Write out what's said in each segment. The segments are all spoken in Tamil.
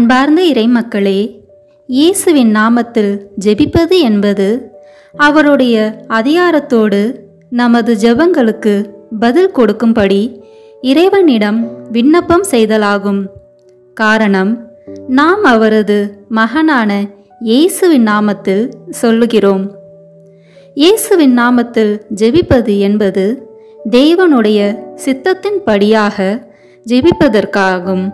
அன்பார்ந்த இறைமக்களே, இயேசுவின் நாமத்தில் ஜெபிப்பது என்பது அவருடைய அதிகாரத்தோடு நமது ஜெபங்களுக்கு பதில் கொடுக்கும்படி இறைவனிடம் விண்ணப்பம் செய்தலாகும். காரணம், நாம் அவரது மகனான இயேசுவின் நாமத்தில் சொல்லுகிறோம். இயேசுவின் நாமத்தில் ஜெபிப்பது என்பது தேவனுடைய சித்தத்தின்படியாக ஜெபிப்பதற்காகும்.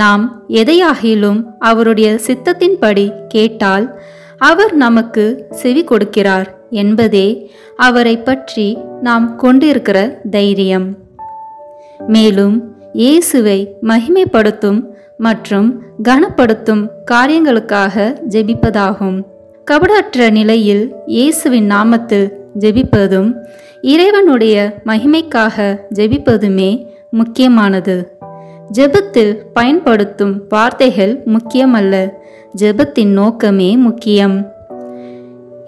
நாம் எதையாகிலும் அவருடைய சித்தத்தின்படி கேட்டால் அவர் நமக்கு செவி கொடுக்கிறார் என்பதே அவரை பற்றி நாம் கொண்டிருக்கிற தைரியம். மேலும் இயேசுவை மகிமைப்படுத்தும் மற்றும் கனப்படுத்தும் காரியங்களுக்காக ஜெபிப்பதாகும். கபடற்ற நிலையில் இயேசுவின் நாமத்தில் ஜெபிப்பதும் இறைவனுடைய மகிமைக்காக ஜெபிப்பதுமே முக்கியமானது. ஜெபத்தில் பயன்படுத்தும் வார்த்தைகள் முக்கியமல்ல, ஜெபத்தின் நோக்கமே முக்கியம்.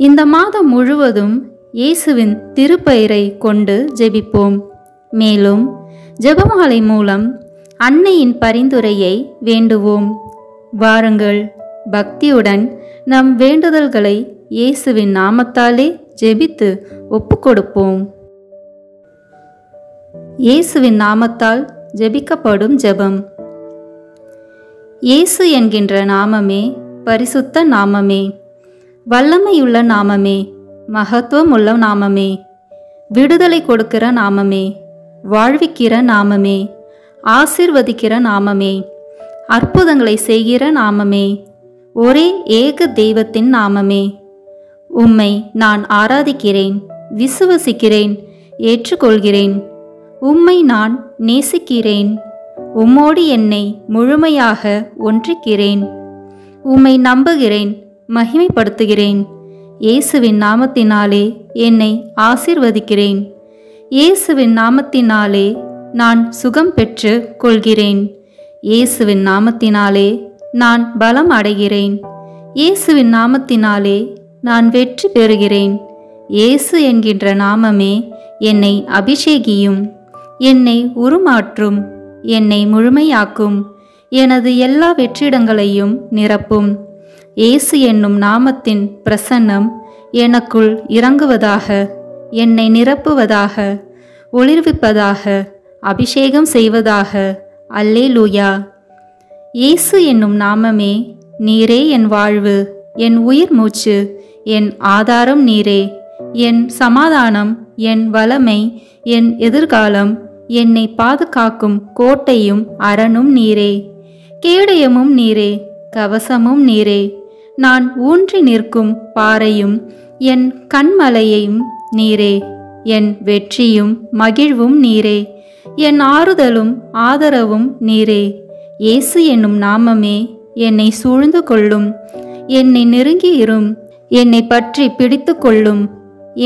இந்த மாதம் முழுவதும் இயேசுவின் திருப்பெயரை கொண்டு ஜெபிப்போம். மேலும் ஜெபமாலை மூலம் அன்னையின் பரிந்துரையை வேண்டுவோம். வாருங்கள், பக்தியுடன் நம் வேண்டுதல்களை இயேசுவின் நாமத்தாலே ஜெபித்து ஒப்புக்கொடுப்போம். இயேசுவின் நாமத்தால் ஜெபிக்கப்படும் ஜெபம். இயேசு என்கின்ற நாமமே பரிசுத்த நாமமே, வல்லமையுள்ள நாமமே, மகத்துவமுள்ள நாமமே, விடுதலை கொடுக்கிற நாமமே, வாழ்விக்கிற நாமமே, ஆசீர்வதிக்கிற நாமமே, அற்புதங்களை செய்கிற நாமமே, ஒரே ஏக தெய்வத்தின் நாமமே. உம்மை நான் ஆராதிக்கிறேன், விசுவசிக்கிறேன், ஏற்றுக்கொள்கிறேன். உம்மை நான் நேசிக்கிறேன். உம்மோடு என்னை முழுமையாக ஒன்றிக்கிறேன். உம்மை நம்புகிறேன், மகிமைப்படுத்துகிறேன். இயேசுவின் நாமத்தினாலே என்னை ஆசீர்வதிக்கிறேன். இயேசுவின் நாமத்தினாலே நான் சுகம் பெற்று கொள்கிறேன். இயேசுவின் நாமத்தினாலே நான் பலம் அடைகிறேன். இயேசுவின் நாமத்தினாலே நான் வெற்றி பெறுகிறேன். இயேசு என்கின்ற நாமமே என்னை அபிஷேகியும், என்னை உருமாற்றும், என்னை முழுமையாக்கும், எனது எல்லா வெற்றிடங்களையும் நிரப்பும். இயேசு என்னும் நாமத்தின் பிரசன்னம் எனக்குள் இறங்குவதாக, என்னை நிரப்புவதாக, ஒளிர்விப்பதாக, அபிஷேகம் செய்வதாக. அல்லேலூயா. இயேசு என்னும் நாமமே, நீரே என் வாழ்வு, என் உயிர் மூச்சு, என் ஆதாரம் நீரே, என் சமாதானம், என் வளமை, என் எதிர்காலம், என்னை பாதுகாக்கும் கோட்டையும் அரணும் நீரே, கேடயமும் நீரே, கவசமும் நீரே, நான் ஊன்றி நிற்கும் பாறையும், என் கண்மலையையும் நீரே, என் வெற்றியும் மகிழ்வும் நீரே, என் ஆறுதலும் ஆதரவும் நீரே. இயேசு என்னும் நாமமே என்னை சூழ்ந்து கொள்ளும், என்னை நெருங்கி இரும், என்னை பற்றி பிடித்து கொள்ளும்.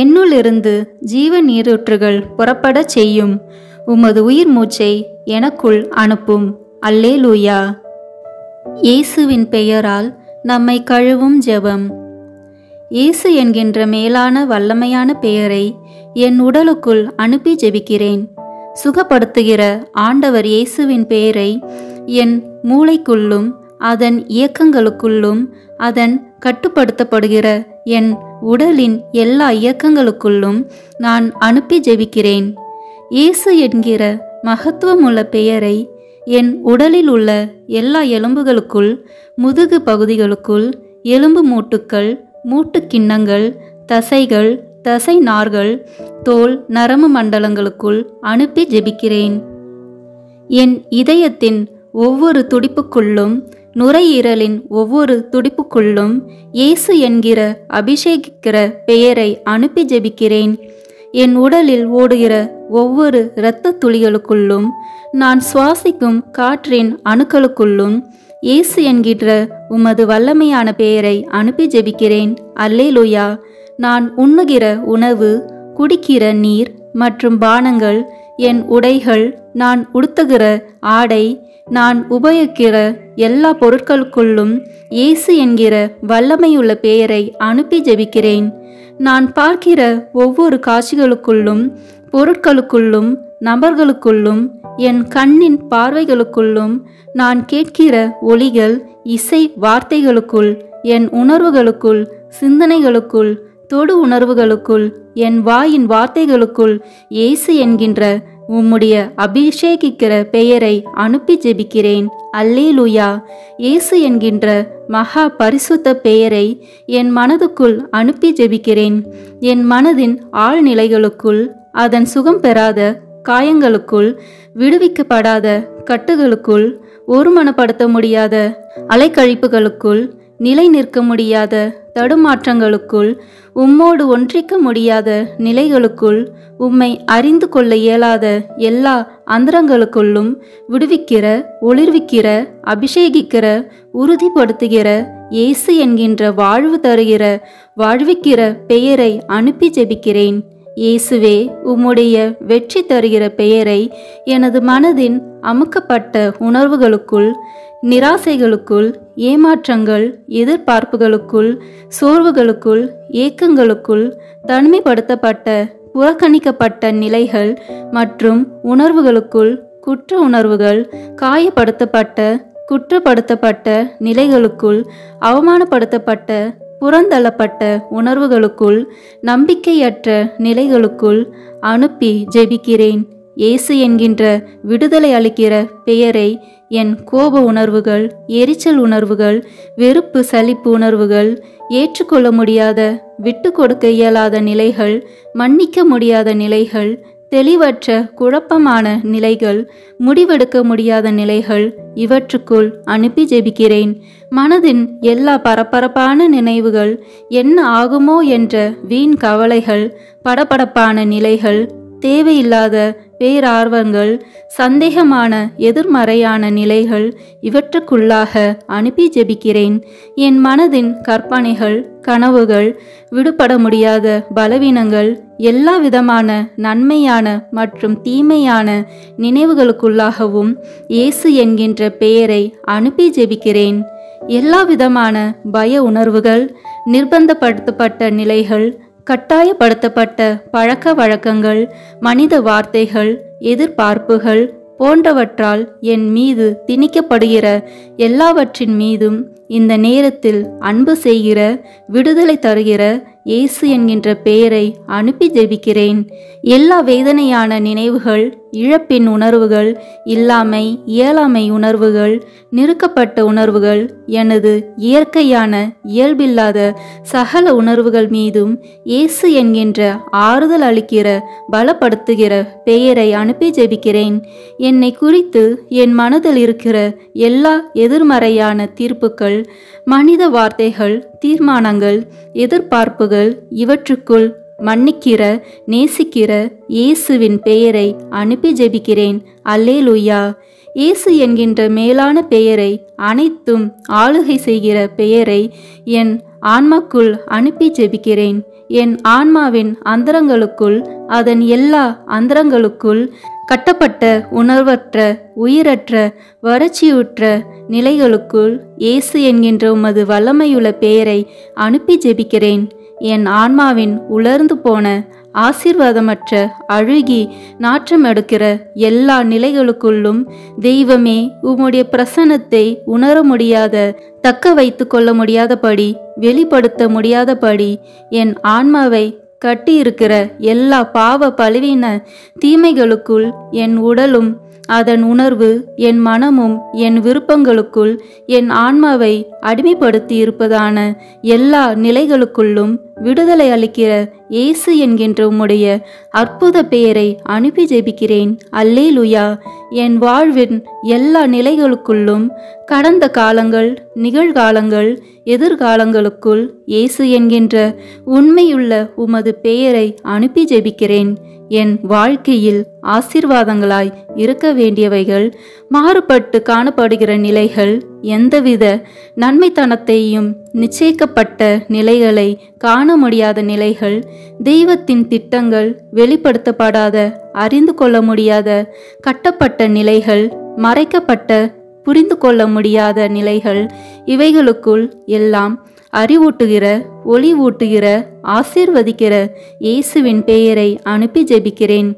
என்னுள்ளிருந்து ஜீவ நீரூற்றுகள் புறப்படச் செய்யும். உமது உயிர் மூச்சை எனக்குள் அனுப்பும். அல்லேலூயா. இயேசுவின் பெயரால் நம்மை கழுவும் ஜெபம். இயேசு என்கின்ற மேலான வல்லமையான பெயரை என் உடலுக்குள் அனுப்பி ஜெபிக்கிறேன். சுகப்படுத்துகிற ஆண்டவர் இயேசுவின் பெயரை என் மூளைக்குள்ளும் அதன் இயக்கங்களுக்குள்ளும் அதன் கட்டுப்படுத்தப்படுகிற என் உடலின் எல்லா இயக்கங்களுக்குள்ளும் நான் அனுப்பி ஜெபிக்கிறேன். இயேசு என்கிற மகத்துவமுள்ள பெயரை என் உடலில் உள்ள எல்லா எலும்புகளுக்குள், முதுகு பகுதிகளுக்குள், எலும்பு மூட்டுக்கள், மூட்டுக்கிண்ணங்கள், தசைகள், தசை நார்கள், தோல், நரம்பு மண்டலங்களுக்குள் அனுப்பி ஜெபிக்கிறேன். என் இதயத்தின் ஒவ்வொரு துடிப்புக்குள்ளும், நுரையீரலின் ஒவ்வொரு துடிப்புக்குள்ளும் இயேசு என்கிற அபிஷேகிக்கிற பெயரை அனுப்பி ஜெபிக்கிறேன். என் உடலில் ஓடுகிற ஒவ்வொரு இரத்த துளிகளுக்குள்ளும், நான் சுவாசிக்கும் காற்றின் அணுக்களுக்குள்ளும் இயேசு என்கிற உமது வல்லமையான பெயரை அனுப்பி ஜெபிக்கிறேன். அல்லேலூயா. நான் உண்ணுகிற உணவு, குடிக்கிற நீர் மற்றும் பானங்கள், என் உடைகள், நான் உடுத்துகிற ஆடை, நான் உபயோகிக்கிற எல்லா பொருட்களுக்குள்ளும் இயேசு என்கிற வல்லமையுள்ள பெயரை அனுப்பி ஜெபிக்கிறேன். நான் பார்க்கிற ஒவ்வொரு காட்சிகளுக்குள்ளும், பொருட்களுக்குள்ளும் நபர்களுக்குள்ளும் என் கண்ணின் பார்வைகளுக்குள்ளும் நான் கேட்கிற ஒலிகள், இசை வார்த்தைகளுக்குள், என் உணர்வுகளுக்குள், சிந்தனைகளுக்குள், தொடு உணர்வுகளுக்குள், என் வாயின் வார்த்தைகளுக்குள் இயேசு என்கின்ற உம்முடைய அபிஷேகிக்கிற பெயரை அனுப்பி ஜெபிக்கிறேன். அல்லேலூயா. இயேசு என்கின்ற மகா பரிசுத்த பெயரை என் மனதுக்குள் அனுப்பி ஜெபிக்கிறேன். என் மனதின் ஆழ்நிலைகளுக்குள், அதன் சுகம் பெறாத காயங்களுக்குள், விடுவிக்கப்படாத கட்டுகளுக்குள், ஒருமனப்படுத்த முடியாத அலைக்கழிப்புகளுக்குள், நிலை நிற்க முடியாத தடுமாற்றங்களுக்குள், உம்மோடு ஒன்றிக்க முடியாத நிலைகளுக்குள், உம்மை அறிந்து கொள்ள இயலாத எல்லா அந்தரங்களுக்குள்ளும் விடுவிக்கிற, ஒளிர்விக்கிற, அபிஷேகிக்கிற, உறுதிப்படுத்துகிற இயேசு என்கின்ற வாழ்வு தருகிற, வாழ்விக்கிற பெயரை அனுப்பி ஜெபிக்கிறேன். இயேசுவே, உம்முடைய வெற்றி தருகிற பெயரை எனது மனதின் அமுக்கப்பட்ட உணர்வுகளுக்குள், நிராசைகளுக்குள், ஏமாற்றங்கள், எதிர்பார்ப்புகளுக்குள், சோர்வுகளுக்குள், ஏக்கங்களுக்குள், தனிமைப்படுத்தப்பட்ட புறக்கணிக்கப்பட்ட நிலைகள் மற்றும் உணர்வுகளுக்குள், குற்ற உணர்வுகள், காயப்படுத்தப்பட்ட குற்றப்படுத்தப்பட்ட நிலைகளுக்குள், அவமானப்படுத்தப்பட்ட புறந்தள்ளப்பட்ட உணர்வுகளுக்குள், நம்பிக்கையற்ற நிலைகளுக்குள் அனுப்பி ஜெபிக்கிறேன். இயேசு என்கின்ற விடுதலை அளிக்கிற பெயரை என் கோப உணர்வுகள், எரிச்சல் உணர்வுகள், வெறுப்பு சலிப்பு உணர்வுகள், ஏற்றுக்கொள்ள முடியாத, விட்டு கொடுக்க இயலாத நிலைகள், மன்னிக்க முடியாத நிலைகள், தெளிவற்ற குழப்பமான நிலைகள், முடிவெடுக்க முடியாத நிலைகள், இவற்றுக்குள் அனுப்பி ஜெபிக்கிறேன். மனதின் எல்லா பரபரப்பான நினைவுகள், என்ன ஆகுமோ என்ற வீண் கவலைகள், படபடப்பான நிலைகள், தேவையில்லாத பேரார்வங்கள், சந்தேகமான எதிர்மறையான நிலைகள், இவற்றுக்குள்ளாக அனுப்பி ஜெபிக்கிறேன். என் மனதின் கற்பனைகள், கனவுகள், விடுபட முடியாத பலவீனங்கள், எல்லா விதமான நன்மையான மற்றும் தீமையான நினைவுகளுக்குள்ளாகவும் இயேசு என்கின்ற பெயரை அனுப்பி ஜெபிக்கிறேன். எல்லா விதமான பய உணர்வுகள், நிர்பந்தப்படுத்தப்பட்ட நிலைகள், கட்டாயப்படுத்தப்பட்ட பழக்க வழக்கங்கள், மனித வார்த்தைகள், எதிர்பார்ப்புகள் போன்றவற்றால் என் மீது திணிக்கப்படுகிற எல்லாவற்றின் மீதும் இந்த நேரத்தில் அன்பு செய்கிற, விடுதலை தருகிற இயேசு என்கின்ற பெயரை அனுப்பி ஜெபிக்கிறேன். எல்லா வேதனையான நினைவுகள், இழப்பின் உணர்வுகள், இல்லாமை இயலாமை உணர்வுகள், நிறுக்கப்பட்ட உணர்வுகள், எனது இயற்கையான இயல்பில்லாத சகல உணர்வுகள் மீதும் இயேசு என்கின்ற ஆறுதல் அளிக்கிற, பலப்படுத்துகிற பெயரை அனுப்பி ஜெபிக்கிறேன். என்னை குறித்து என் மனதில் இருக்கிற எல்லா எதிர்மறையான தீர்ப்புகள், மனித வார்த்தைகள், தீர்மானங்கள், எதிர்பார்ப்புகள், இவற்றுக்குள் மன்னிக்கிற, நேசிக்கிற இயேசுவின் பெயரை அனுப்பி ஜெபிக்கிறேன். அல்லேலூயா. இயேசு என்கின்ற மேலான பெயரை, அனைத்தும் ஆளுகை செய்கிற பெயரை என் ஆன்மாக்குள் அனுப்பி ஜெபிக்கிறேன். என் ஆன்மாவின் அந்தரங்களுக்குள், அதன் எல்லா அந்தரங்களுக்குள், கட்டப்பட்ட உணர்வற்ற, உயிரற்ற, வறட்சியுற்ற நிலைகளுக்குள் இயேசு என்கின்ற உமது வல்லமையுள்ள பெயரை அனுப்பி ஜெபிக்கிறேன். என் ஆன்மாவின் உலர்ந்து போன, ஆசீர்வாதமற்ற, அழுகி நாற்றம் எடுக்கிற எல்லா நிலைகளுக்குள்ளும் தெய்வமே, உம்முடைய பிரசன்னத்தை உணர முடியாத, தக்க வைத்து கொள்ள முடியாதபடி, வெளிப்படுத்த முடியாதபடி என் ஆன்மாவை கட்டியிருக்கிற எல்லா பாவ பழுவின தீமைகளுக்குள் என் உடலும், அதன் உணர்வு, என் மனமும், என் விருப்பங்களுக்குள் என் ஆன்மாவை அடிமைப்படுத்தி இருப்பதான எல்லா நிலைகளுக்குள்ளும் விடுதலை அளிக்கிற இயேசு என்கின்ற உம்முடைய அற்புத பெயரை அனுப்பி ஜெபிக்கிறேன். அல்லேலூயா. என் வாழ்வின் எல்லா நிலைகளுக்குள்ளும், கடந்த காலங்கள், நிகழ்காலங்கள், எதிர்காலங்களுக்குள் இயேசு என்கின்ற உண்மையுள்ள உமது பெயரை அனுப்பி ஜெபிக்கிறேன். என் வாழ்க்கையில் ஆசீர்வாதங்களாய் இருக்க வேண்டியவைகள், மாறுபட்டு காணப்படுகிற நிலைகள், எந்தவித நன்மைத்தனத்தையும் நிச்சயிக்கப்பட்ட நிலைகளை காண முடியாத நிலைகள், தெய்வத்தின் திட்டங்கள் வெளிப்படுத்தப்படாத, அறிந்து கொள்ள முடியாத கட்டப்பட்ட நிலைகள், மறைக்கப்பட்ட புரிந்து கொள்ள முடியாத நிலைகள், இவைகளுக்குள் எல்லாம் அறிவூட்டுகிற, ஒளி ஊட்டுகிற, ஆசீர்வதிக்கிற இயேசுவின் பெயரை அனுப்பி ஜெபிக்கிறேன்.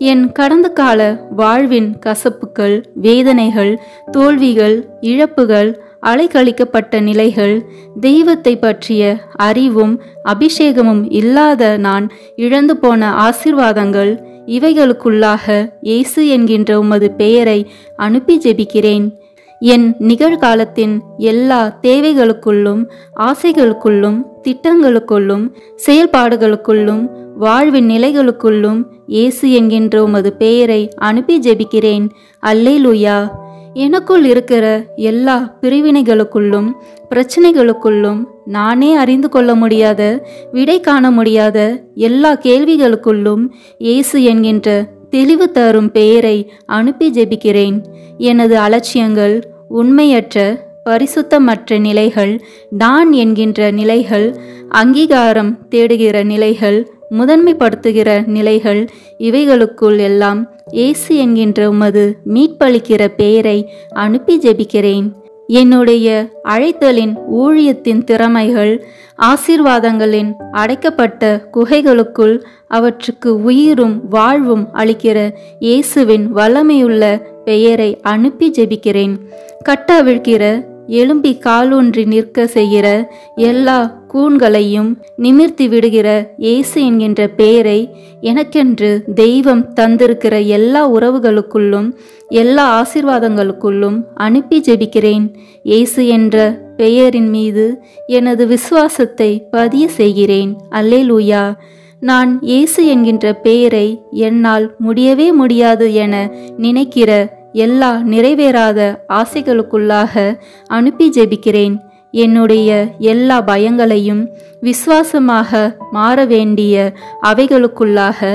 என் கடந்த கால வாழ்வின் கசப்புகள், வேதனைகள், தோல்விகள், இழப்புகள், அலைக்கழிக்கப்பட்ட நிலைகள், தெய்வத்தை பற்றிய அறிவும் அபிஷேகமும் இல்லாத நான் இழந்து போன ஆசீர்வாதங்கள், இவைகளுக்குள்ளாக இயேசு என்கின்ற உமது பெயரை அனுப்பி ஜெபிக்கிறேன். என் நிகழ்காலத்தின் எல்லா தேவைகளுக்குள்ளும், ஆசைகளுக்குள்ளும், திட்டங்களுக்குள்ளும், செயல்பாடுகளுக்குள்ளும், வாழ்வின் நிலைகளுக்குள்ளும் இயேசு என்கின்ற உமது பெயரை அனுப்பி ஜெபிக்கிறேன். அல்லேலூயா. எனக்குள் இருக்கிற எல்லா பிரிவினைகளுக்குள்ளும், பிரச்சனைகளுக்குள்ளும், நானே அறிந்து கொள்ள முடியாத, விடை காண முடியாத எல்லா கேள்விகளுக்குள்ளும் இயேசு என்கின்ற தெளிவு தரும் பெயரை அனுப்பி ஜெபிக்கிறேன். எனது அலட்சியங்கள், உண்மையற்ற பரிசுத்தமற்ற நிலைகள், நான் என்கின்ற நிலைகள், அங்கீகாரம் தேடுகிற நிலைகள், முதன்மைப்படுத்துகிற நிலைகள், இவைகளுக்குள் எல்லாம் இயேசு என்கின்ற உமது மீட்பளிக்கிற பெயரை அனுப்பி ஜெபிக்கிறேன். என்னுடைய அழைத்தலின் ஊழியத்தின் திறமைகள், ஆசீர்வாதங்களின் அடைக்கப்பட்ட குகைகளுக்குள் அவற்றுக்கு உயிரும் வாழ்வும் அளிக்கிற இயேசுவின் வல்லமையுள்ள பெயரை அனுப்பி ஜெபிக்கிறேன். கட்டவிழ்கிற, எழும்பி காலூன்றி நிற்க செய்கிற எல்லா கூண்களையும் நிமிர்த்தி விடுகிற இயேசு என்கின்ற பெயரை எனக்கென்று தெய்வம் தந்திருக்கிற எல்லா உறவுகளுக்குள்ளும், எல்லா ஆசீர்வாதங்களுக்குள்ளும் அனுப்பி ஜெபிக்கிறேன். இயேசு என்ற பெயரின் மீது எனது விசுவாசத்தை பதிய செய்கிறேன். அல்லேலூயா. நான் இயேசு என்கின்ற பெயரை என்னால் முடியவே முடியாது என நினைக்கிற எல்லா நிறைவேறாத ஆசைகளுக்குள்ளாக அனுப்பி ஜெபிக்கிறேன். என்னுடைய எல்லா பயங்களையும் விசுவாசமாக மாற வேண்டிய அவைகளுக்குள்ளாக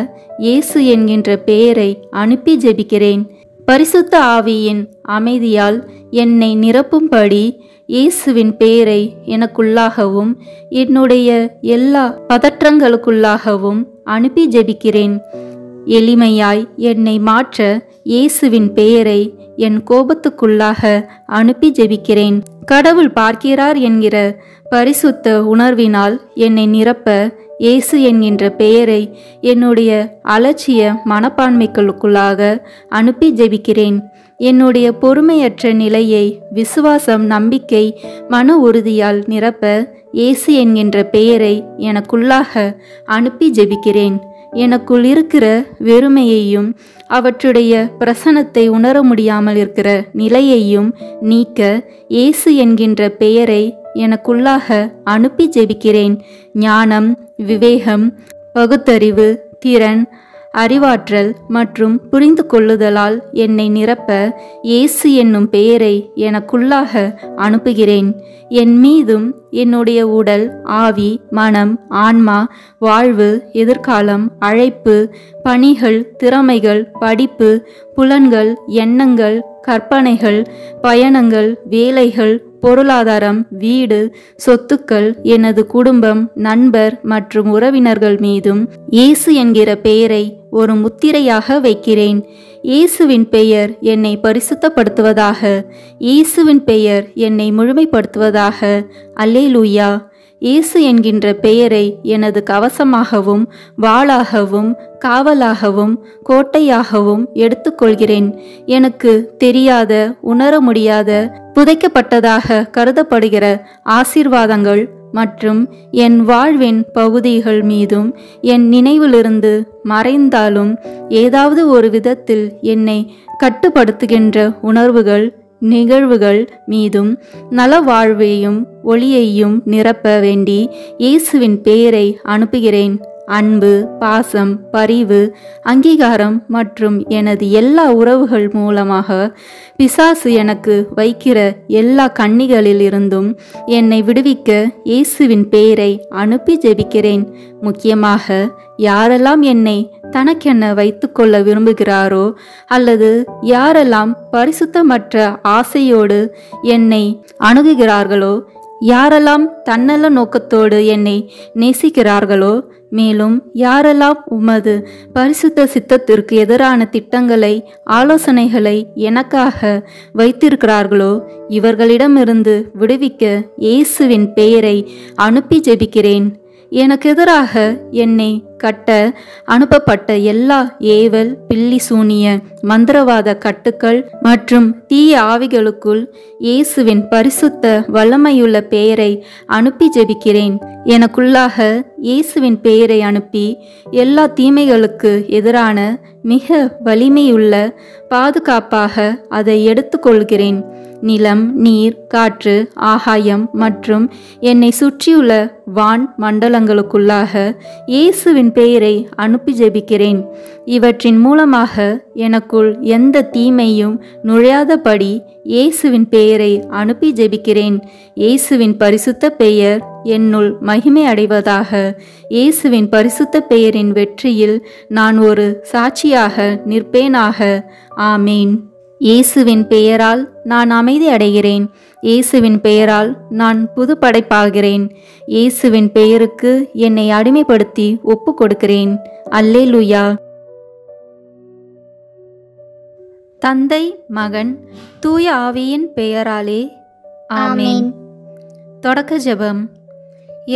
இயேசு என்கின்ற பெயரை அனுப்பி ஜெபிக்கிறேன். பரிசுத்த ஆவியின் அமைதியால் என்னை நிரப்பும்படி இயேசுவின் பெயரை எனக்குள்ளாகவும் என்னுடைய எல்லா பதற்றங்களுக்குள்ளாகவும் அனுப்பி ஜெபிக்கிறேன். எளிமையாய் என்னை மாற்ற இயேசுவின் பெயரை என் கோபத்துக்குள்ளாக அனுப்பி ஜெபிக்கிறேன். கடவுள் பார்க்கிறார் என்கிற பரிசுத்த உணர்வினால் என்னை நிரப்ப இயேசு என்கின்ற பெயரை என்னுடைய அலட்சிய மனப்பான்மைகளுக்குள்ளாக அனுப்பி ஜெபிக்கிறேன். என்னுடைய பொறுமையற்ற நிலையை விசுவாசம், நம்பிக்கை, மன உறுதியால் நிரப்ப இயேசு என்கின்ற பெயரை எனக்குள்ளாக அனுப்பி ஜெபிக்கிறேன். எனக்குள் இருக்கிற வெறுமையையும் அவற்றுடைய பிரசனத்தை உணர முடியாமல் இருக்கிற நிலையையும் நீக்க இயேசு என்கின்ற பெயரை எனக்குள்ளாக அனுப்பி ஜெபிக்கிறேன். ஞானம், விவேகம், பகுத்தறிவு, திறன், அறிவாற்றல் மற்றும் புரிந்து கொள்ளுதலால் என்னை நிரப்ப இயேசு என்னும் பெயரை எனக்குள்ளாக அனுப்புகிறேன். என் மீதும் என்னுடைய உடல், ஆவி, மனம், ஆன்மா, வாழ்வு, எதிர்காலம், அழைப்பு, பணிகள், திறமைகள், படிப்பு, புலன்கள், எண்ணங்கள், கற்பனைகள், பயணங்கள், வேலைகள், பொருளாதாரம், வீடு, சொத்துக்கள், எனது குடும்பம், நண்பர் மற்றும் உறவினர்கள் மீதும் இயேசு என்கிற பெயரை ஒரு முத்திரையாக வைக்கிறேன். இயேசுவின் பெயர் என்னை பரிசுத்தப்படுத்துவதாக. இயேசுவின் பெயர் என்னை முழுமைப்படுத்துவதாக. அல்லேலூயா. இயேசு என்கின்ற பெயரை எனது கவசமாகவும், வாளாகவும், காவலாகவும், கோட்டையாகவும் எடுத்துக்கொள்கிறேன். எனக்கு தெரியாத, உணர முடியாத, புதைக்கப்பட்டதாக கருதப்படுகிற ஆசீர்வாதங்கள் மற்றும் என் வாழ்வின் பகுதிகள் மீதும் என் நினைவிலிருந்து மறைந்தாலும் ஏதாவது ஒரு விதத்தில் என்னை கட்டுப்படுத்துகின்ற உணர்வுகள், நிகழ்வுகள் மீதும் நல வாழ்வையும் ஒளியையும் நிரப்ப வேண்டி இயேசுவின் பெயரை அனுப்புகிறேன். அன்பு, பாசம், பரிவு, அங்கீகாரம் மற்றும் எனது எல்லா உறவுகள் மூலமாக பிசாசு எனக்கு வைக்கிற எல்லா கண்ணிகளில் இருந்தும் என்னை விடுவிக்க இயேசுவின் பெயரை அனுப்பி ஜெபிக்கிறேன். முக்கியமாக யாரெல்லாம் என்னை தனக்கென வைத்து கொள்ள விரும்புகிறாரோ அல்லது யாரெல்லாம் பரிசுத்தமற்ற ஆசையோடு என்னை அணுகுகிறார்களோ, யாரெல்லாம் தன்னல நோக்கத்தோடு என்னை நேசிக்கிறார்களோ, மேலும் யாரெல்லாம் உமது பரிசுத்த சித்தத்திற்கு எதிரான திட்டங்களை, ஆலோசனைகளை எனக்காக வைத்திருக்கிறார்களோ, இவர்களிடமிருந்து விடுவிக்க இயேசுவின் பெயரை அனுப்பி ஜெபிக்கிறேன். எனக்கு எதிராக என்னை கட்ட அனுப்பப்பட்ட எல்லா ஏவல், பில்லி சூனிய, மந்திரவாத கட்டுக்கள் மற்றும் தீய ஆவிகளுக்குள் இயேசுவின் பரிசுத்த வல்லமையுள்ள பெயரை அனுப்பி ஜெபிக்கிறேன். எனக்குள்ளாக இயேசுவின் பெயரை அனுப்பி எல்லா தீமைகளுக்கு எதிரான மிக வலிமையுள்ள பாதுகாப்பாக அதை எடுத்துக்கொள்கிறேன். நிலம், நீர், காற்று, ஆகாயம் மற்றும் என்னை சுற்றியுள்ள வான் மண்டலங்களுக்குள்ளாக இயேசுவின் பெயரை அனுப்பி ஜெபிக்கிறேன். இவற்றின் மூலமாக எனக்குள் எந்த தீமையும் நுழையாதபடி இயேசுவின் பெயரை அனுப்பி ஜெபிக்கிறேன். இயேசுவின் பரிசுத்த பெயர் என்னுள் மகிமை அடைவதாக. இயேசுவின் பரிசுத்த பெயரின் வெற்றியில் நான் ஒரு சாட்சியாக நிற்பேனாக. ஆமேன். இயேசுவின் பெயரால் நான் அமைதி அடைகிறேன். இயேசுவின் பெயரால் நான் புது படைப்பாகிறேன். இயேசுவின் பெயருக்கு என்னை அடிமைப்படுத்தி ஒப்பு கொடுக்கிறேன். அல்லேலூயா. தந்தை, மகன், தூய ஆவியின் பெயராலே ஆமேன். தொடக்க ஜெபம்.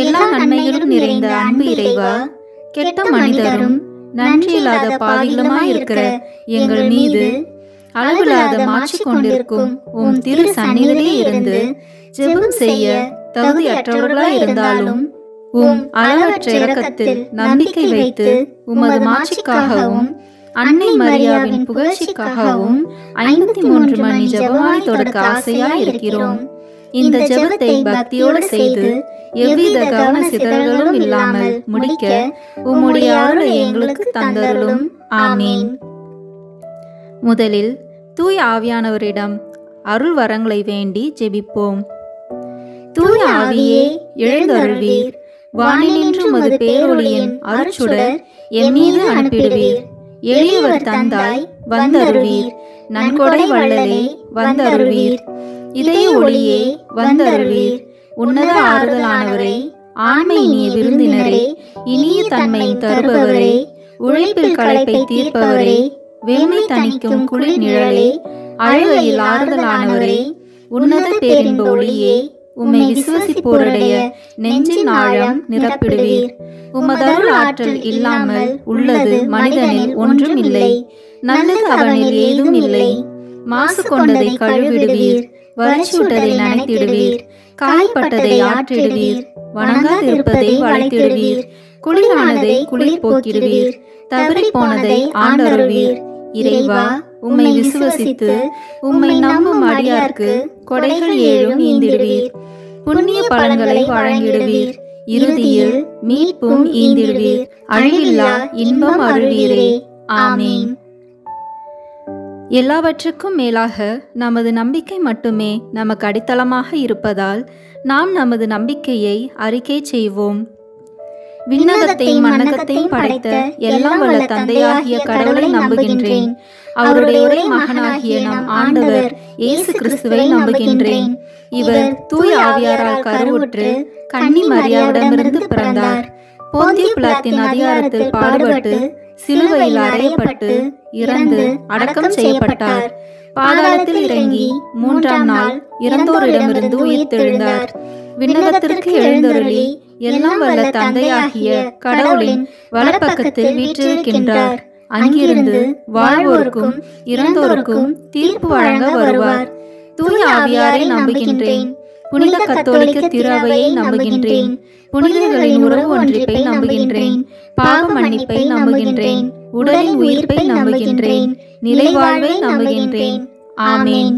எல்லா நன்மைகளும் நிறைந்த அன்பு இறைவா, கெட்ட மனிதரும் நன்றியில்லாத பாவிகளுமாயிருக்கிற எங்கள் மீது அளவில்லாத மாற்றி கொண்டிருக்கும் உம் திரு சந்நிதியிலே இருந்து ஜெபம் செய்ய தகுதியற்றவர்களாய் இருந்தாலும் உம் அளவற்ற இரக்கத்தில் நம்பிக்கை வைத்து உமது மாட்சிக்காகவும் அன்னை மரியாவின் புகழ்ச்சிக்காகவும் 53 மணி ஜெபமாலை தொடக்க ஆசையாய் இருக்கிறோம். இந்த ஜெபத்தை பக்தியோடு செய்து எவ்வித கவன சிதறல்களும் இல்லாமல் முடிக்க உம்முடைய அருளை எங்களுக்கு தந்தருளும். ஆமீன். முதலில் தூய ஆவியானவரிடம் அருள் வரங்களை வேண்டி ஜெபிப்போம். தூய ஆவியே, எழுந்தருள்வீர். வானினின்று உமது பேரொளியின் அருட்சுடர் எம்மீது அனுப்பிடுவீர். எளியவர் தந்தாய், வந்தருள்வீர். நன்கொடை வள்ளலே, வந்தருள்வீர். இதய ஒளியே, வந்தருள்வீர். உன்னத ஆறுதலானவரே, ஆண்மை இனிய விருந்தினரே, இனிய தன்மை தருபவரே, உழைப்பில் களைப்பை தீர்ப்பவரே, வெண்மை தணிக்கும் குளிர் நிழலே, அழுகையில் ஆறுதலானவரே, உன்னத பேரின்ப ஒளியே, உம்மை விசுவசிப்போருடைய நெஞ்சின் ஆழம் நிரப்பிடுவீர். உமதருள் ஆற்றல் இல்லாமல் உள்ளது மனிதனில் ஒன்றும் இல்லை. நல்லது அவனில் ஏதும் இல்லை. மாசு கொண்டதை கழுவிடுவீர். வறட்சியுட்டதை நனைத்திடுவீர். காய்பட்டதை ஆற்றிடுவீர். வணங்காதிருப்பதை வளைத்திடுவீர். குளிரானதை குளிர் போக்கிடுவீர். தவறி போனதை ஆண்டருள்வீர். இறைவா, உம்மை விசுவசித்து உம்மை நம்பும் அடியார்க்கு கொடைகள் ஏழும் ஈந்திடுவீர். புண்ணிய பலன்களை வழங்கிடுவீர். இறுதியில் மீட்பும் ஈந்திடுவீர். அழிவில்லா இன்பம் அருள்வீரே. ஆமீன். எல்லாவற்றுக்கும் மேலாக நமது நம்பிக்கை மட்டுமே நமக்கு அடித்தளமாக இருப்பதால் நாம் நமது நம்பிக்கையை அறிக்கை செய்வோம். விண்ணகத்தையும் மண்ணகத்தையும் படைத்த எல்லாம் வல்ல தந்தையாகிய கடவுளை நம்புகின்றேன். அவருடைய ஒரே மகனாகிய நம் ஆண்டவர் இயேசு கிறிஸ்துவை நம்புகின்றேன். இவர் தூய ஆவியாரால் கருவுற்று கன்னி மரியாவிடமிருந்து பிறந்தார். போந்திய பிலாத்தின் அதிகாரத்தில் பாடுபட்டு சிலுவையில் அறையப்பட்டு இறந்து அடக்கம் செய்யப்பட்டார். பாதாளத்தில் இறங்கி 3ஆம் நாள் இறந்தோரிடமிருந்து உயிர்த்தெழுந்தார். விண்ணகத்திற்கு எழுந்தருளி எல்லாம் வல்ல தந்தையாகிய கடவுளின் வலப்பக்கத்தில் வீற்றிருக்கின்றார். அங்கிருந்து வாழ்வோருக்கும் இறந்தோருக்கும் தீர்ப்பு வழங்க வருவார். தூய ஆவியாரை நம்புகின்றேன். புனித கத்தோலிக்க திருஅவையை நம்புகின்றேன். புனிதர்களின் உறவு ஒன்றிப்பை நம்புகின்றேன். பாவ மன்னிப்பை நம்புகின்றேன். உடலின் உயிர்ப்பை நம்புகின்றேன். நிலைவாழ்வை நம்புகின்றேன். ஆமேன்.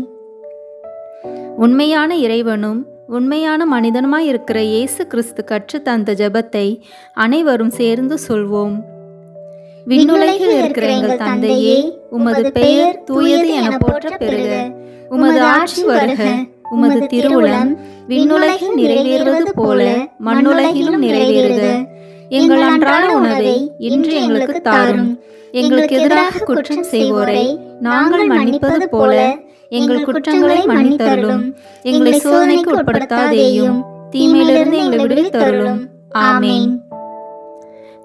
உண்மையான இறைவனும் உண்மையான மனிதனுமாயிருக்கிற இயேசு கிறிஸ்து கற்று தந்த ஜெபத்தை அனைவரும் சேர்ந்து சொல்வோம். விண்ணுலகில் இருக்கிற எங்கள் தந்தையே, உமது பெயர் தூயது என போற்ற பெறுக. உமது ஆட்சி வருக. உமது திருவுளம் விண்ணுலகில் நிறைவேறுவது போல மண்ணுலகிலும் நிறைவேறுக. எங்கள் அன்றாட உணவை இன்று எங்களுக்கு தாரும். எங்களுக்கு எதிராக குற்றம் செய்வோரை நாங்கள் மன்னிப்பது போல எங்கள் குற்றங்களை மன்னித்தருளும். எங்களை சோதனைக்கு உட்படுத்தாதேயும், தீமையிலிருந்து எங்களை விடுவித்தருளும். ஆமேன்.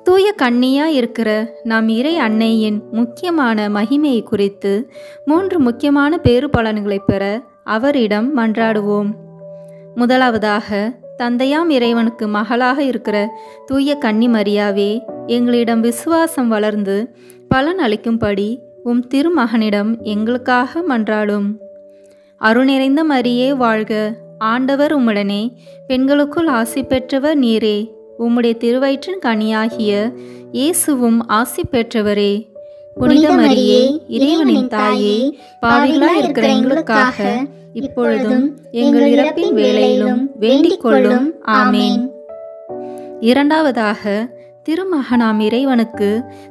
தூய கன்னியா இருக்கிற நம் இறை அன்னையின் முக்கியமான மகிமையை குறித்து 3 முக்கியமான பேறு பலன்களை பெற அவரிடம் மன்றாடுவோம். முதலாவதாக, தந்தையாம் இறைவனுக்கு மகளாக இருக்கிற தூய கன்னி மரியாவே, எங்களிடம் விசுவாசம் வளர்ந்து பலன் அளிக்கும்படி உம் திருமகனிடம் எங்களுக்காக மன்றாடும். அருள் நிறைந்த மரியே வாழ்க, ஆண்டவர் உம்முடனே, பெண்களுக்குள் ஆசி பெற்றவர் நீரே. உம்முடைய திருவயிற்றின் கனியாகிய இயேசுவும் ஆசி பெற்றவரே. புனித மரியே, இறைவனின் தாயே, பாவிகளாய் இருக்கிற எங்களுக்காக இப்பொழுதும் எங்கள் இறப்பின் வேளையிலும் வேண்டிக் கொள்ளும். ஆமேன். இரண்டாவதாக, திருமகனாம் இறைவனுக்கு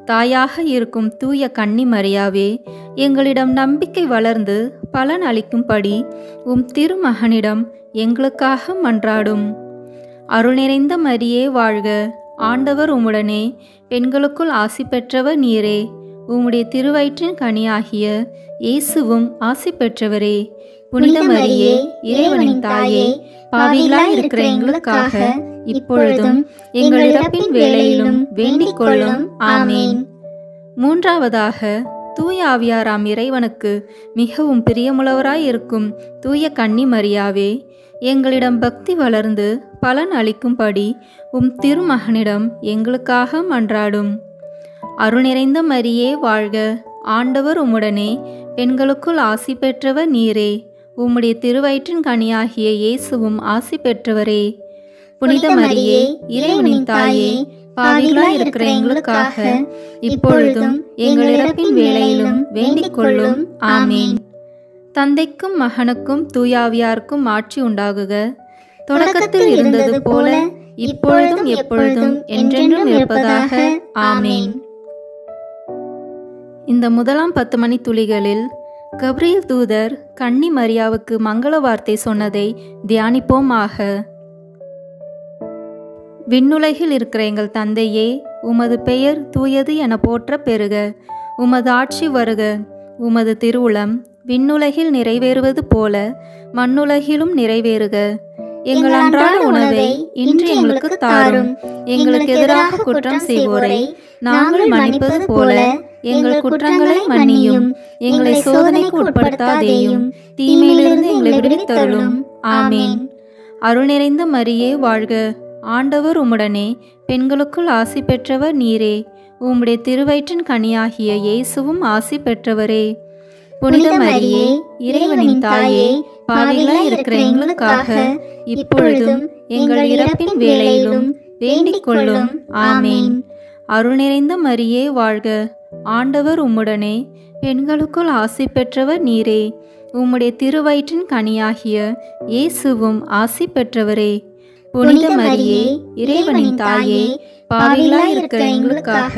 தாயாக இருக்கும் தூய கன்னி மரியாவே, எங்களிடம் நம்பிக்கை வளர்ந்து பலன் அளிக்கும்படி உம் திருமகனிடம் எங்களுக்காக மன்றாடும். அருள் நிறைந்த மரியே வாழ்க, ஆண்டவர் உம்முடனே, பெண்களுக்குள் ஆசி பெற்றவர் நீரே. உம்முடைய திருவயிற்றின் கனியாகிய இயேசுவும் ஆசி பெற்றவரே. புனித மரியே, இறைவனின் தாயே, பாவிகளாய் இருக்கிற எங்களுக்காக இப்பொழுதும் எங்கள் இறப்பின் வேளையிலும் வேண்டிக் கொள்ளும். ஆமேன். மூன்றாவதாக, தூய ஆவியாராம் இறைவனுக்கு மிகவும் பிரியமுள்ளவராய் இருக்கும் தூய கன்னி மரியாவே, எங்களிடம் பக்தி வளர்ந்து பலன் அளிக்கும்படி உம் திருமகனிடம் எங்களுக்காக மன்றாடும். அருள் நிறைந்த மரியே வாழ்க, ஆண்டவர் உம்முடனே, பெண்களுக்குள் ஆசி பெற்றவர் நீரே. உம்முடைய திருவயிற்றின் கனியாகிய இயேசுவும் ஆசி பெற்றவரே. புனித மரியே, இறைவனின் தாயே, பாவிகளாய் இருக்கிற எங்களுக்காக இப்பொழுதும் எங்கள் இறப்பின் வேளையிலும் வேண்டிக் கொள்ளும். ஆமேன். தந்தைக்கும் மகனுக்கும் தூயாவியாருக்கும் ஆட்சி உண்டாகுக. தொடக்கத்தில் இருந்தது போல இப்பொழுதும் எப்பொழுதும் என்றென்றும் இருப்பதாக. ஆமேன். இந்த முதலாம் 10 மணி துளிகளில் கப்ரியேல் தூதர் கன்னி மரியாவுக்கு மங்கள வார்த்தை சொன்னதை தியானிப்போமாக. விண்ணுலகில் இருக்கிற எங்கள் தந்தையே, உமது பெயர் தூயது என போற்ற பெறுக. உமது ஆட்சி வருக. உமது திருவுளம் விண்ணுலகில் நிறைவேறுவது போல மண்ணுலகிலும் நிறைவேறுக. எங்கள் அன்றாட உணவை இன்று எங்களுக்கு தாரும். எங்களுக்கு எதிராக குற்றம் செய்வோரை நாங்கள் மன்னிப்பது போல எங்கள் குற்றங்களை மன்னியும். எங்களை சோதனைக்கு உட்படுத்தாதேயும், தீமையிலிருந்து எங்களை விடுவித்தருளும். ஆமேன். அருள் நிறைந்த மரியே வாழ்க, ஆண்டவர் உம்முடனே, பெண்களுக்குள் ஆசி பெற்றவர் நீரே. உம்முடைய திருவயிற்றின் கனியாகிய இயேசுவும் ஆசி பெற்றவரே. புனித மரியே, இறைவனின் தாயே, பாவிகளாய் இருக்கிற எங்களுக்காக இப்பொழுதும் எங்கள் இறப்பின் வேளையிலும் வேண்டிக் கொள்ளும். ஆமேன். அருள் நிறைந்த மரியே வாழ்க, ஆண்டவர் உம்முடனே, பெண்களுக்குள் ஆசி பெற்றவர் நீரே. உம்முடைய திருவயிற்றின் கனியாகிய இயேசுவும் ஆசி பெற்றவரே. புனித மரியே, இறைவனின் தாயே, பாவிகளாய் இருக்கிற எங்களுக்காக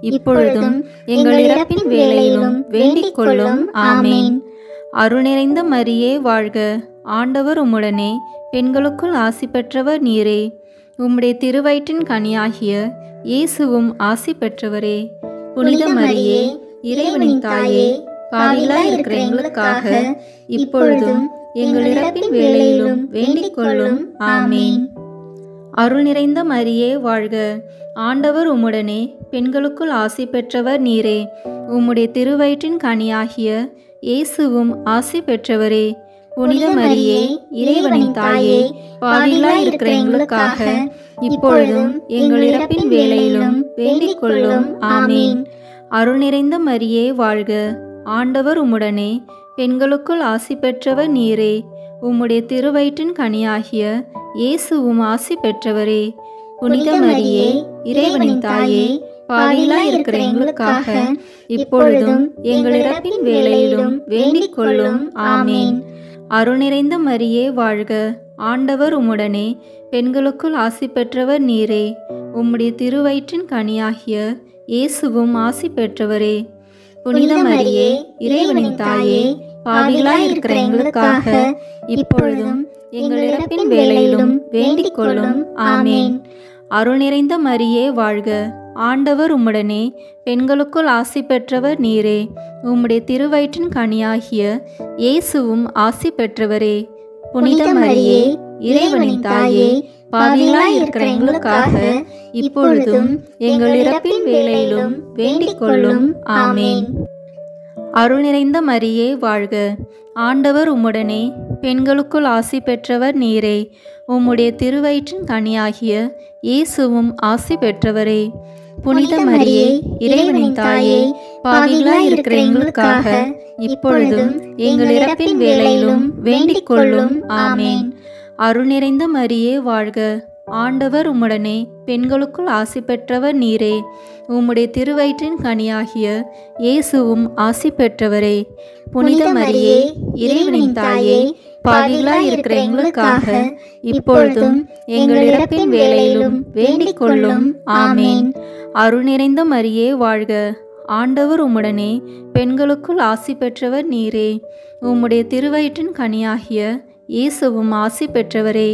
இப்பொழுதும் எங்கள் இறப்பின் வேளையிலும் வேண்டிக் கொள்ளும். ஆமேன். அருள் நிறைந்த மரியே வாழ்க, ஆண்டவர் உம்முடனே, பெண்களுக்குள் ஆசி பெற்றவர் நீரே. உம்முடைய திருவயிற்றின் கனியாகிய இயேசுவும் ஆசி பெற்றவரே. புனித மரியே, இறைவனின் தாயே, பாவிகளாய் இருக்கிற எங்களுக்காக இப்பொழுதும் எங்கள் இறப்பின் வேளையிலும் வேண்டிக் கொள்ளும். ஆமேன். அருள் நிறைந்த மரியே வாழ்க, ஆண்டவர் உம்முடனே, பெண்களுக்குள் ஆசி பெற்றவர் நீரே. உம்முடைய திருவயிற்றின் கனியாகிய இயேசுவும் ஆசி பெற்றவரே. புனித மரியே, இறைவனின் தாயே, பாவிகளாய் இருக்கிற எங்களுக்காக இப்பொழுதும் எங்கள் இறப்பின் வேளையிலும் வேண்டிக் கொள்ளும். ஆமேன். அருள் நிறைந்த மரியே வாழ்க, ஆண்டவர் உம்முடனே, பெண்களுக்குள் ஆசி பெற்றவர் நீரே. உம்முடைய திருவயிற்றின் கனியாகிய இயேசுவும் ஆசி பெற்றவரே. புனித மரியே, இறைவனின் தாயே, பாவிகளாய் இருக்கிற எங்களுக்காக இப்பொழுதும் எங்கள் இறப்பின் வேளையிலும் வேண்டிக் கொள்ளும். ஆமேன். அருள் நிறைந்த மரியே வாழ்க, ஆண்டவர் உம்முடனே, பெண்களுக்குள் ஆசி பெற்றவர் நீரே. உம்முடைய திருவயிற்றின் கனியாகிய இயேசுவும் ஆசி பெற்றவரே. புனித மரியே, இறைவனின் தாயே, பாவிகளாய் இருக்கிற எங்களுக்காக இப்பொழுதும் எங்கள் இறப்பின் வேளையிலும் வேண்டிக் கொள்ளும். ஆமேன். அருள் நிறைந்த மரியே வாழ்க, ஆண்டவர் உம்முடனே, பெண்களுக்குள் ஆசி பெற்றவர் நீரே. உம்முடைய திருவயிற்றின் கனியாகிய இயேசுவும் ஆசி பெற்றவரே. புனித மரியே, இறைவனின் தாயே, பாவிகளாய் இருக்கிற எங்களுக்காக இப்பொழுதும் எங்கள் இறப்பின் வேளையிலும் வேண்டிக் கொள்ளும். ஆமேன். அருள் நிறைந்த மரியே வாழ்க. ஆண்டவர் உம்முடனே, பெண்களுக்குள் ஆசி பெற்றவர் நீரே. உம்முடைய திருவயிற்றின் கனியாகிய இயேசுவும் ஆசி பெற்றவரே. புனித மரியே, இறைவனின் தாயே, பாவிகளாய் இருக்கிற எங்களுக்காக இப்பொழுதும் எங்கள் இறப்பின் வேளையிலும் வேண்டிக் கொள்ளும். ஆமேன். அருள் நிறைந்த மரியே வாழ்க. ஆண்டவர் உம்முடனே, பெண்களுக்குள் ஆசி பெற்றவர் நீரே. உம்முடைய திருவயிற்றின் கனியாகிய இயேசுவும் ஆசி பெற்றவரே. புனித மரியே, இறைவனின் தாயே, பாவிகளாய் இருக்கிற எங்களுக்காக இப்பொழுதும் எங்கள் இறப்பின் வேளையிலும் வேண்டிக் கொள்ளும். ஆமேன். அருள் நிறைந்த மரியே வாழ்க. ஆண்டவர் உம்முடனே, பெண்களுக்குள் ஆசி பெற்றவர் நீரே. உம்முடைய திருவயிற்றின் கனியாகிய இயேசுவும் ஆசி பெற்றவரே.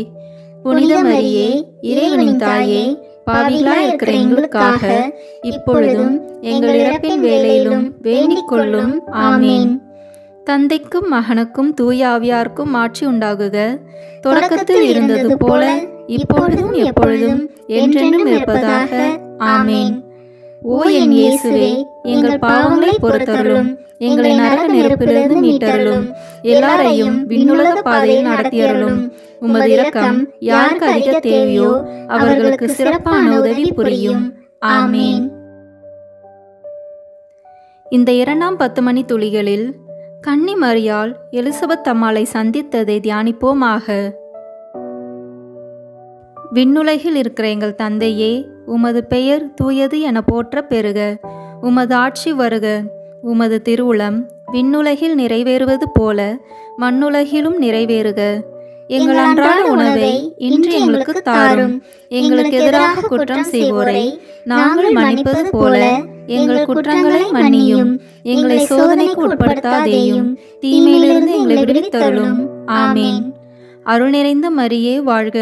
புனித மரியே, இறைவனின் தாயே, பாவிகளாய் இருக்கிற எங்களுக்காக இப்பொழுதும் எங்கள் இறப்பின் வேளையிலும் வேண்டிக் கொள்ளும். ஆமேன். தந்தைக்கும் மகனுக்கும் தூய ஆவியாருக்கும் ஆட்சி உண்டாகுக. தொடக்கத்தில் இருந்தது போல இப்பொழுதும் எப்பொழுதும் என்றென்றும் இருப்பதாக. ஆமேன். ஓ என் இயேசுவே, எங்கள் பாவங்களை பொறுத்தருளும், எங்களை நரக நெருப்பிலிருந்து மீட்டருளும், எல்லாரையும் விண்ணுலக பாதையில் நடத்தியருளும். உமது இரக்கம் யாருக்கு அதிக தேவையோ அவர்களுக்கு சிறப்பான உதவி புரியும். ஆமேன். இந்த 2ஆம் 10 மணி துளிகளில் கன்னி மரியாள் எலிசபெத் அம்மாளை சந்தித்ததை தியானிப்போமாக. விண்ணுலகில் இருக்கிற எங்கள் தந்தையே, உமது பெயர் தூயது என போற்ற பெறுக. உமது ஆட்சி வருக. உமது திருவுளம் விண்ணுலகில் நிறைவேறுவது போல மண்ணுலகிலும் நிறைவேறுக. எங்கள் அன்றாட உணவை இன்று எங்களுக்கு தாரும். எங்களுக்கு எதிராக குற்றம் செய்வோரை நாங்கள் மன்னிப்பது போல எங்கள் குற்றங்களை மன்னியும். எங்களை சோதனைக்கு உட்படுத்தாதேயும், தீமையிலிருந்து எங்களை விடுவித்தருளும். ஆமேன். அருள் நிறைந்த மரியே வாழ்க.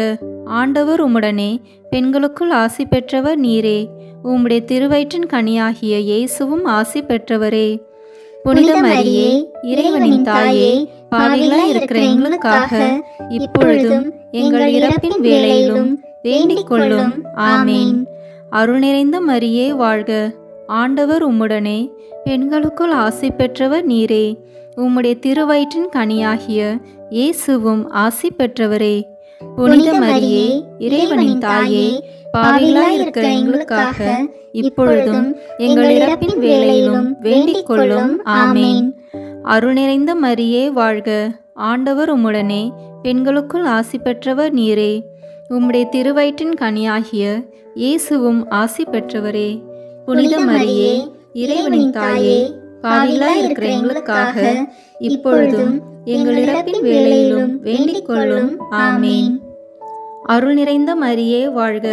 ஆண்டவர் உம்முடனே, பெண்களுக்குள் ஆசி பெற்றவர் நீரே. உம்முடைய திருவயிற்றின் கனியாகிய இயேசுவும் ஆசி பெற்றவரே. புனித மரியே, இறைவனின் தாயே, பாவிகளாய் இருக்கிற எங்களுக்காக இப்பொழுதும் எங்கள் இறப்பின் வேளையிலும் வேண்டிக் கொள்ளும். ஆமேன். அருள் நிறைந்த மரியே வாழ்க. ஆண்டவர் உம்முடனே, பெண்களுக்குள் ஆசி பெற்றவர் நீரே. உம்முடைய திருவயிற்றின் கனியாகிய இயேசுவும் ஆசி பெற்றவரே. புனித மரியே, இறைவனின் தாயே, பாவிகளாய் இருக்கிற எங்களுக்காக இப்பொழுதும் எங்கள் இறப்பின் வேளையிலும் வேண்டிக் கொள்ளும். ஆமேன். அருள் நிறைந்த மரியே வாழ்க. ஆண்டவர் உம்முடனே, பெண்களுக்குள் ஆசி பெற்றவர் நீரே. உம்முடைய திருவயிற்றின் கனியாகிய இயேசுவும் ஆசி பெற்றவரே. புனித மரியே, இறைவனின் தாயே, பாவிகளாய் இருக்கிற எங்களுக்காக இப்பொழுதும் எங்கள் இறப்பின் வேளையிலும் வேண்டிக் கொள்ளும். ஆமேன். அருள் நிறைந்த மரியே வாழ்க.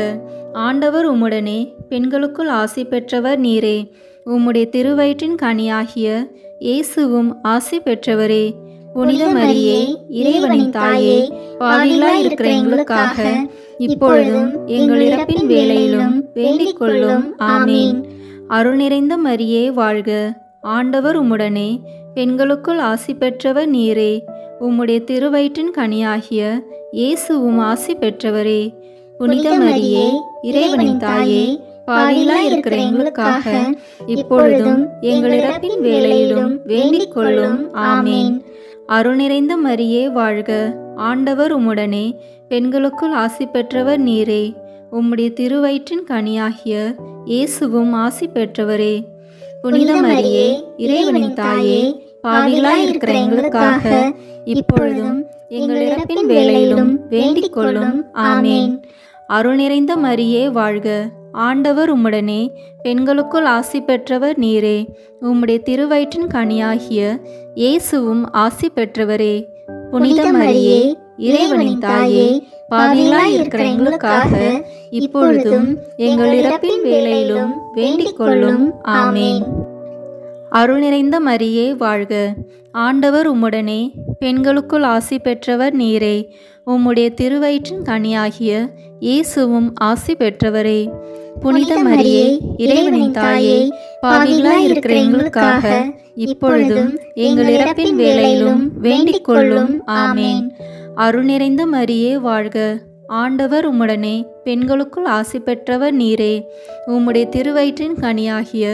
ஆண்டவர் உம்முடனே, பெண்களுக்குள் ஆசி பெற்றவர் நீரே. உம்முடைய திருவயிற்றின் கனியாகிய இயேசுவும் ஆசி பெற்றவரே. புனித மரியே, இறைவனின் தாயே, பாவிகளாய் இருக்கிற எங்களுக்காக இப்பொழுதும் எங்கள் இறப்பின் வேளையிலும் வேண்டிக் கொள்ளும். ஆமேன். அருள் நிறைந்த மரியே வாழ்க. ஆண்டவர் உம்முடனே, பெண்களுக்குள் ஆசி பெற்றவர் நீரே. உம்முடைய திருவயிற்றின் கனியாகிய இயேசுவும் ஆசி பெற்றவரே. புனித மரியே, இறைவனின் தாயே, பாவிகளாய் இருக்கிற எங்களுக்காக இப்பொழுதும் எங்கள் இறப்பின் வேளையிலும் வேண்டிக் கொள்ளும். ஆமேன். அருள் நிறைந்த மரியே வாழ்க. ஆண்டவர் உம்முடனே, பெண்களுக்குள் ஆசி பெற்றவர் நீரே. உம்முடைய திருவயிற்றின் கனியாகிய இயேசுவும் ஆசி பெற்றவரே. புனித மரியே, இறைவனின் தாயே, பாவிகளாய் இருக்கிற எங்களுக்காக இப்பொழுதும் எங்கள் இறப்பின் வேளையிலும் வேண்டிக் கொள்ளும். ஆமேன். அருள் நிறைந்த மரியே வாழ்க. ஆண்டவர் உம்முடனே, பெண்களுக்குள் ஆசி பெற்றவர் நீரே. உம்முடைய திருவயிற்றின் கனியாகிய இயேசுவும் ஆசி பெற்றவரே. புனித மரியே, இறைவனின் தாயே, பாவிகளாய் இருக்கிற எங்களுக்காக இப்பொழுதும் எங்கள் இறப்பின் வேளையிலும் வேண்டிக் கொள்ளும். ஆமேன். அருள் நிறைந்த மரியே வாழ்க. ஆண்டவர் உம்முடனே, பெண்களுக்குள் ஆசி பெற்றவர் நீரே. உம்முடைய திருவயிற்றின் கனியாகிய இயேசுவும் ஆசி பெற்றவரே. புனித மரியே, இறைவனின் தாயே, பாவிகளாய் இருக்கிற எங்களுக்காக இப்பொழுதும் எங்கள் இறப்பின் வேளையிலும் வேண்டிக் கொள்ளும். ஆமேன். அருள் நிறைந்த மரியே வாழ்க. ஆண்டவர் உம்முடனே பெண்களுக்குள் ஆசி பெற்றவர் நீரே. உம்முடைய திருவயிற்றின் கனியாகிய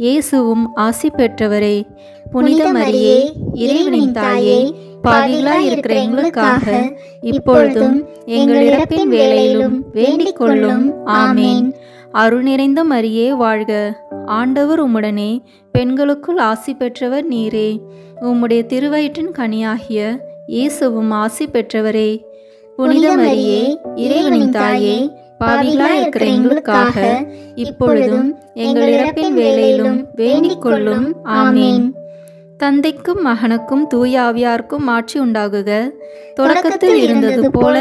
இயேசுவும் ஆசி பெற்றவரே. புனித மரியே, இறைவனின் தாயே, பாவிகளாய் இருக்கிற எங்களுக்காக இப்பொழுதும் எங்கள் இறப்பின் வேளையிலும் வேண்டிக் கொள்ளும். ஆமேன். அருள் நிறைந்த மரியே வாழ்க. ஆண்டவர் உம்முடனே பெண்களுக்குள் ஆசி பெற்றவர் நீரே. உம்முடைய திருவயிற்றின் கனியாகிய இயேசுவும் ஆசி பெற்றவரே. புனித மரியே, இறைவனின் தாயே, பாவிகளாய் இருக்கிற எங்களுக்காக இப்பொழுதும் எங்கள் இறப்பின் வேளையிலும் வேண்டிக் கொள்ளும். ஆமேன். தந்தைக்கும் மகனுக்கும் தூய ஆவியாருக்கும் ஆட்சி உண்டாகுக. தொடக்கத்தில் இருந்தது போல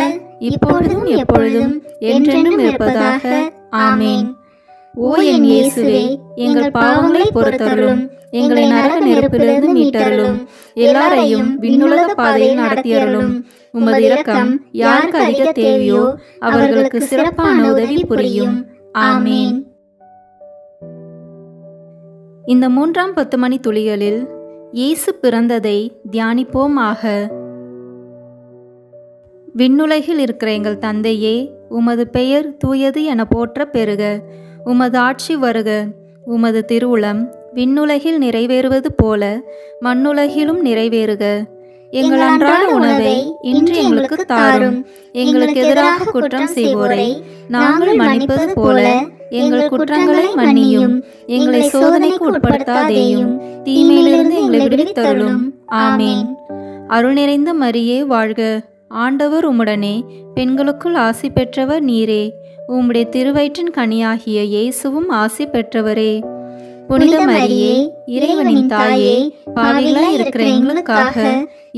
இப்பொழுதும் எப்பொழுதும் என்றென்றும் இருப்பதாக. ஆமேன். ஓ என் இயேசுவே, எங்கள் பாவங்களை பொறுத்தருளும், எங்களை நரக நெருப்பிலிருந்து மீட்டருளும், எல்லாரையும் விண்ணுலக பாதையில் நடத்தியருளும். உமது இரக்கம் யாருக்கு அதிக தேவையோ அவர்களுக்கு சிறப்பான உதவி புரியும். ஆமேன். இந்த 3ஆம் 10 மணி துளிகளில் இயேசு பிறந்ததை தியானிப்போமாக. விண்ணுலகில் இருக்கிற எங்கள் தந்தையே, உமது பெயர் தூயது என போற்ற பெறுக. உமது ஆட்சி வருக. உமது திருவுளம் விண்ணுலகில் நிறைவேறுவது போல மண்ணுலகிலும் நிறைவேறுக. எங்கள் அன்றாட உணவை இன்று எங்களுக்கு தாரும். எங்களுக்கு எதிராக குற்றம் செய்வோரை நாங்கள் மன்னிப்பது போல எங்கள் குற்றங்களை மன்னியும். எங்களை சோதனைக்கு உட்படுத்தாதேயும், தீமையிலிருந்து எங்களை விடுவித்தருளும். ஆமேன். அருள் நிறைந்த மரியே வாழ்க. ஆண்டவர் உம்முடனே பெண்களுக்குள் ஆசி பெற்றவர் நீரே. உம்முடைய திருவயிற்றின் கனியாகிய இயேசுவும் ஆசி பெற்றவரே. புனித மரியே, இறைவனின் தாயே, பாவிகளாய் இருக்கிற எங்களுக்காக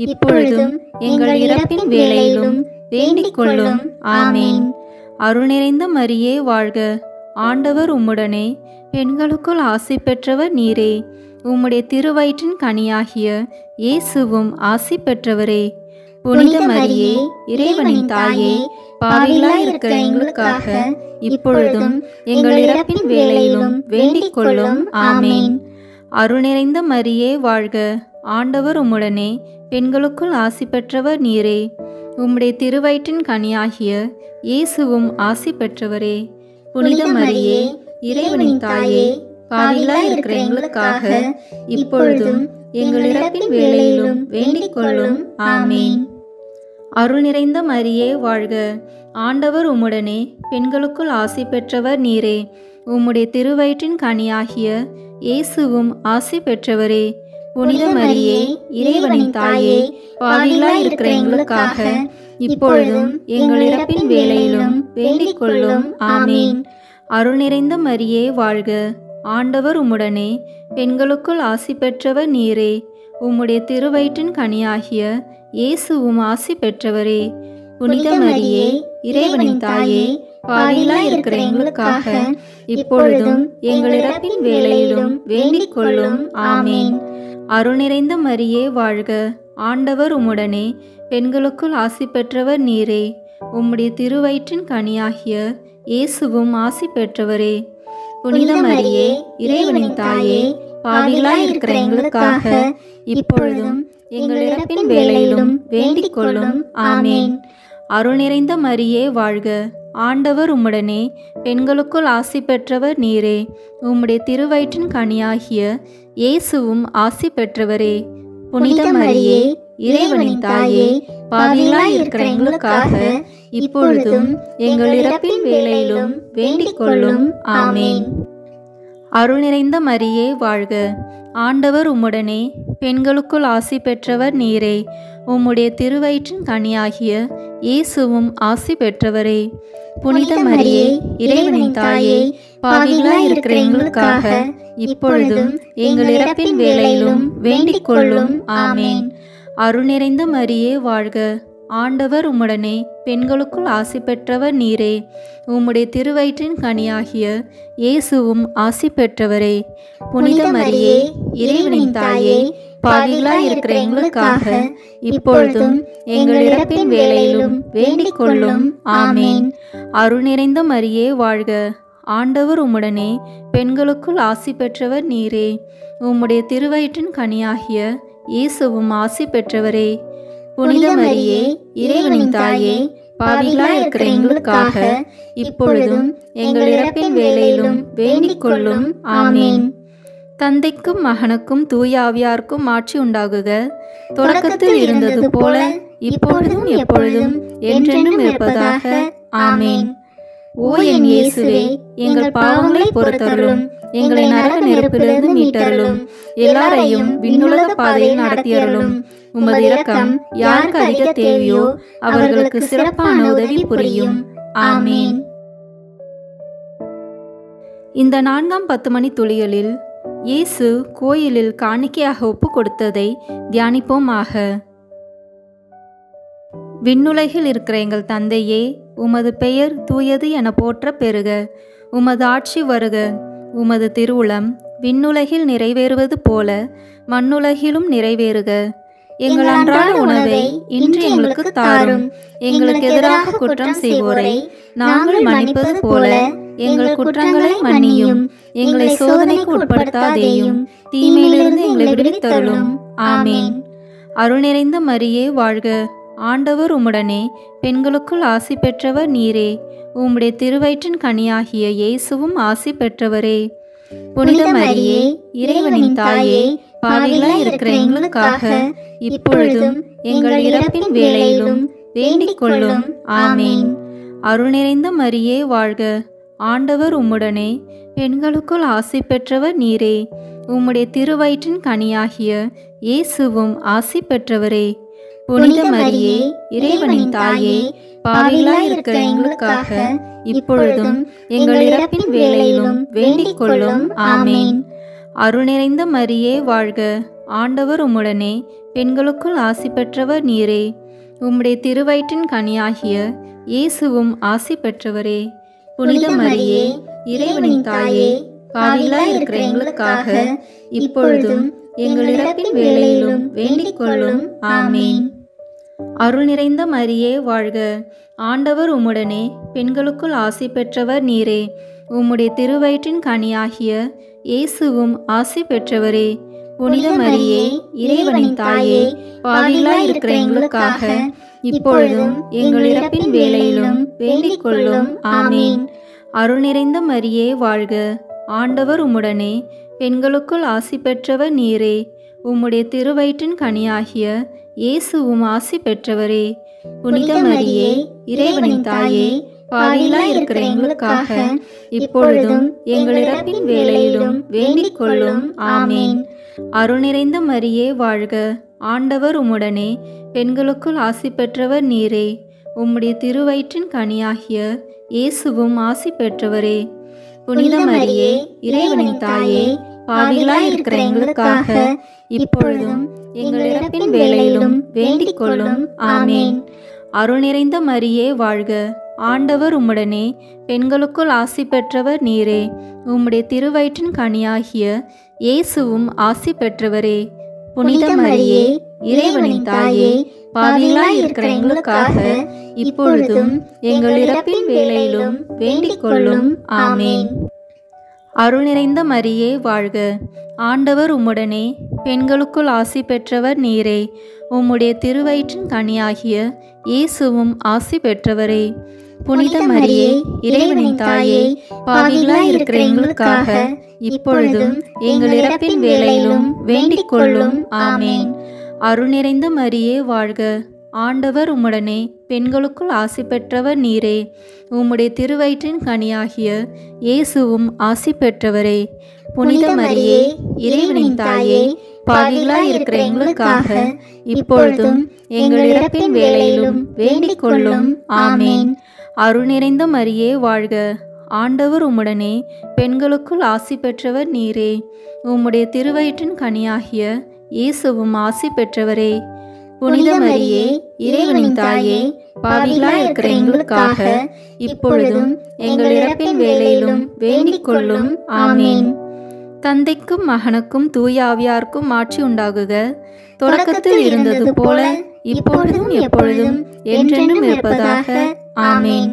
இப்பொழுதும் எங்கள் இறப்பின் வேளையிலும் வேண்டிக் கொள்ளும். ஆமேன். அருள் நிறைந்த மரியே வாழ்க. ஆண்டவர் உம்முடனே பெண்களுக்குள் ஆசி பெற்றவர் நீரே. உம்முடைய திருவயிற்றின் கனியாகிய இயேசுவும் ஆசி பெற்றவரே. புனித மரியே, இறைவனின் தாயே, பாவிகளாய் இருக்கிற எங்களுக்காக இப்பொழுதும் எங்கள் இறப்பின் வேளையிலும் வேண்டிக் கொள்ளும். ஆமேன். அருள் நிறைந்த மரியே வாழ்க. ஆண்டவர் உம்முடனே பெண்களுக்குள் ஆசி பெற்றவர் நீரே. உம்முடைய திருவயிற்றின் கனியாகிய இயேசுவும் ஆசி பெற்றவரே. புனித மரியே, இறைவனின் தாயே, பாவிகளாய் இருக்கிற எங்களுக்காக இப்பொழுதும் எங்கள் இறப்பின் வேளையிலும் வேண்டிக் கொள்ளும். ஆமேன். அருள் நிறைந்த மரியே வாழ்க. ஆண்டவர் உம்முடனே பெண்களுக்குள் ஆசி பெற்றவர் நீரே. உம்முடைய திருவயிற்றின் கனியாகிய இயேசுவும் ஆசி பெற்றவரே. புனித மரியே, இறைவனின் தாயே, பாவிகளாய் இருக்கிற எங்களுக்காக இப்பொழுதும் எங்கள் இறப்பின் வேளையிலும் வேண்டிக் கொள்ளும். ஆமேன். அருள் நிறைந்த மரியே வாழ்க. ஆண்டவர் உம்முடனே பெண்களுக்குள் ஆசி பெற்றவர் நீரே. உம்முடைய திருவயிற்றின் கனியாகிய இயேசுவும் ஆசி பெற்றவரே. புனித மரியே, இறைவனின் தாயே, பாவிகளாய் இருக்கிற எங்களுக்காக இப்பொழுதும் எங்கள் இறப்பின் வேளையிலும் வேண்டிக் கொள்ளும். ஆமேன். அருள் நிறைந்த மரியே வாழ்க. ஆண்டவர் உம்முடனே பெண்களுக்குள் ஆசி பெற்றவர் நீரே. உம்முடைய திருவயிற்றின் கனியாகிய இயேசுவும் ஆசி பெற்றவரே. புனித மரியே, இறைவனின் தாயே, பாவிகளாய் இருக்கிற எங்களுக்காக இப்பொழுதும் எங்கள் இறப்பின் வேளையிலும் வேண்டிக் கொள்ளும். ஆமேன். அருள் நிறைந்த மரியே வாழ்க. ஆண்டவர் உம்முடனே பெண்களுக்குள் ஆசி பெற்றவர் நீரே. உம்முடைய திருவயிற்றின் கனியாகிய இயேசுவும் ஆசி பெற்றவரே. புனித மரியே, இறைவனின் தாயே, பாவிகளாய் இருக்கிற எங்களுக்காக இப்பொழுதும் எங்கள் இறப்பின் வேளையிலும் வேண்டிக் கொள்ளும். ஆமேன். அருள் நிறைந்த மரியே வாழ்க. ஆண்டவர் உம்முடனே பெண்களுக்குள் ஆசி பெற்றவர் நீரே. உம்முடைய திருவயிற்றின் கனியாகிய இயேசுவும் ஆசி பெற்றவரே. புனித மரியே, இறைவனின் தாயே, பாவிகளாய் இருக்கிற எங்களுக்காக இப்பொழுதும் எங்கள் இறப்பின் வேளையிலும் வேண்டிக் கொள்ளும். ஆமேன். அருள் நிறைந்த மரியே வாழ்க. ஆண்டவர் உம்முடனே பெண்களுக்குள் ஆசி பெற்றவர் நீரே. உம்முடைய திருவயிற்றின் கனியாகிய இயேசுவும் ஆசி பெற்றவரே. புனித மரியே, இறைவனின் தாயே, பாவிகளாய் இருக்கிற எங்களுக்காக இப்பொழுதும் எங்கள் இறப்பின் வேளையிலும் வேண்டிக் கொள்ளும். ஆமேன். அருள் நிறைந்த மரியே வாழ்க. ஆண்டவர் உம்முடனே பெண்களுக்குள் ஆசி பெற்றவர் நீரே. உம்முடைய திருவயிற்றின் கனியாகிய இயேசுவும் ஆசி பெற்றவரே. புனித மரியே, இறைவனின் தாயே, பாவிகளாய் இருக்கிற எங்களுக்காக இப்பொழுதும் எங்கள் இறப்பின் வேளையிலும் வேண்டிக் கொள்ளும். ஆமேன். தந்தைக்கும் மகனுக்கும் தூய ஆவியாருக்கும் ஆட்சி உண்டாகுக. தொடக்கத்தில் இருந்தது போல இப்பொழுதும் எப்பொழுதும் என்றென்றும் இருப்பதாக. ஆமேன். ஓ என் இயேசுவே, எங்கள் பாவங்களை பொறுத்தருளும், எங்களை நரக நெருப்பிலிருந்து மீட்டருளும், எல்லாரையும் விண்ணுலக பாதையில் நடத்தியருளும். உமது இரக்கம் யாருக்கு அதிக தேவையோ அவர்களுக்கு சிறப்பான உதவி புரியும். ஆமேன். இந்த 4ஆம் 10 மணி துளிகளில் இயேசு கோயிலில் காணிக்கையாக ஒப்பு கொடுத்ததை தியானிப்போமாக. விண்ணுலகில் இருக்கிற எங்கள் தந்தையே, உமது பெயர் தூயது என போற்ற பெறுக. உமது ஆட்சி வருக. உமது திருவுளம் விண்ணுலகில் நிறைவேறுவது போல மண்ணுலகிலும் நிறைவேறுக. எங்கள் அன்றாட உணவை இன்று எங்களுக்கு தாரும். எங்களுக்கு எதிராக குற்றம் செய்வோரை நாங்கள் மன்னிப்பது போல எங்கள் குற்றங்களை மன்னியும். எங்களை சோதனைக்கு உட்படுத்தாதேயும், தீமையிலிருந்து எங்களை விடுவித்தருளும். ஆமேன். அருள் நிறைந்த மரியே வாழ்க. ஆண்டவர் உம்முடனே, பெண்களுக்குள் ஆசி பெற்றவர் நீரே. உம்முடைய திருவயிற்றின் கனியாகிய இயேசுவும் ஆசி பெற்றவரே. புனித மரியே, இறைவனின் தாயே, பாவிகளாய் இருக்கிற எங்களுக்காக இப்பொழுதும் எங்கள் இறப்பின் வேளையிலும் வேண்டிக் கொள்ளும். ஆமேன். அருள் நிறைந்த மரியே வாழ்க. ஆண்டவர் உம்முடனே, பெண்களுக்குள் ஆசி பெற்றவர் நீரே. உம்முடைய திருவயிற்றின் கனியாகிய இயேசுவும் ஆசி பெற்றவரே. புனித மரியே, இறைவனின் தாயே, பாவிகளாய் இருக்கிற எங்களுக்காக இப்பொழுதும் எங்கள் இறப்பின் வேளையிலும் வேண்டிக் கொள்ளும். ஆமேன். அருள் நிறைந்த மரியே வாழ்க. ஆண்டவர் உம்முடனே, பெண்களுக்குள் ஆசி பெற்றவர் நீரே. உம்முடைய திருவயிற்றின் கனியாகிய இயேசுவும் ஆசி பெற்றவரே. புனித மரியே, இறைவனின் தாயே, பாவிகளாய் இருக்கிற எங்களுக்காக இப்பொழுதும் எங்கள் இறப்பின் வேளையிலும் வேண்டிக் கொள்ளும். ஆமேன். அருள் நிறைந்த மரியே வாழ்க. ஆண்டவர் உம்முடனே, பெண்களுக்குள் ஆசி பெற்றவர் நீரே. உம்முடைய திருவயிற்றின் கனியாகிய இயேசுவும் ஆசி பெற்றவரே. புனித மரியே, இறைவனின் தாயே, பாவிகளாய் இருக்கிற எங்களுக்காக இப்பொழுதும் எங்கள் இறப்பின் வேளையிலும் வேண்டிக் கொள்ளும். ஆமேன். அருள் நிறைந்த மரியே வாழ்க. ஆண்டவர் உம்முடனே, பெண்களுக்குள் ஆசி பெற்றவர் நீரே. உம்முடைய திருவயிற்றின் கனியாகிய இயேசுவும் ஆசி பெற்றவரே. புனித மரியே, இறைவனின் தாயே, பாவிகளாய் இருக்கிற எங்களுக்காக இப்பொழுதும் எங்கள் இறப்பின் வேளையிலும் வேண்டிக் கொள்ளும். ஆமேன். அருள் நிறைந்த மரியே வாழ்க. ஆண்டவர் உம்முடனே, பெண்களுக்குள் ஆசி பெற்றவர் நீரே. உம்முடைய திருவயிற்றின் கனியாகிய இயேசுவும் ஆசி பெற்றவரே. புனித மரியே, இறைவனின் தாயே, பாவிகளாய் இருக்கிற எங்களுக்காக இப்பொழுதும் எங்கள் இறப்பின் வேளையிலும் வேண்டிக் கொள்ளும். ஆமேன். அருள் நிறைந்த மரியே வாழ்க. ஆண்டவர் உம்முடனே, பெண்களுக்குள் ஆசி பெற்றவர் நீரே. உம்முடைய திருவயிற்றின் கனியாகிய இயேசுவும் ஆசி பெற்றவரே. புனித மரியே, இறைவனின் தாயே, பாவிகளாய் இருக்கிற எங்களுக்காக இப்பொழுதும் எங்கள் இறப்பின் வேளையிலும் வேண்டிக் கொள்ளும். ஆமேன். அருள் நிறைந்த மரியே வாழ்க. ஆண்டவர் உம்முடனே, பெண்களுக்குள் ஆசி பெற்றவர் நீரே. உம்முடைய திருவயிற்றின் கனியாகிய இயேசுவும் ஆசி பெற்றவரே. புனித மரியே, இறைவனின் தாயே, பாவிகளாய் இருக்கிற எங்களுக்காக இப்பொழுதும் எங்கள் இறப்பின் வேளையிலும் வேண்டிக் கொள்ளும். ஆமேன். அருள் நிறைந்த மரியே வாழ்க. ஆண்டவர் உம்முடனே, பெண்களுக்குள் ஆசி பெற்றவர் நீரே. உம்முடைய திருவயிற்றின் கனியாகிய இயேசுவும் ஆசி பெற்றவரே. புனித மரியே, இறைவனின் தாயே, பாவிகளாய் இருக்கிற எங்களுக்காக இப்பொழுதும் எங்கள் இறப்பின் வேளையிலும் வேண்டிக் கொள்ளும். ஆமேன். அருள் நிறைந்த மரியே வாழ்க. ஆண்டவர் உம்முடனே, பெண்களுக்குள் ஆசி பெற்றவர் நீரே. உம்முடைய திருவயிற்றின் கனியாகிய இயேசுவும் ஆசி பெற்றவரே. புனித மரியே, இறைவனின் தாயே, பாவிகளாய் இருக்கிற எங்களுக்காக இப்பொழுதும் எங்கள் இறப்பின் வேளையிலும் வேண்டிக் கொள்ளும். ஆமேன். தந்தைக்கும் மகனுக்கும் தூய ஆவியாருக்கும் ஆட்சி உண்டாகுக. தொடக்கத்தில் இருந்தது போல இப்பொழுதும் எப்பொழுதும் என்றென்றும் இருப்பதாக. ஆமேன்.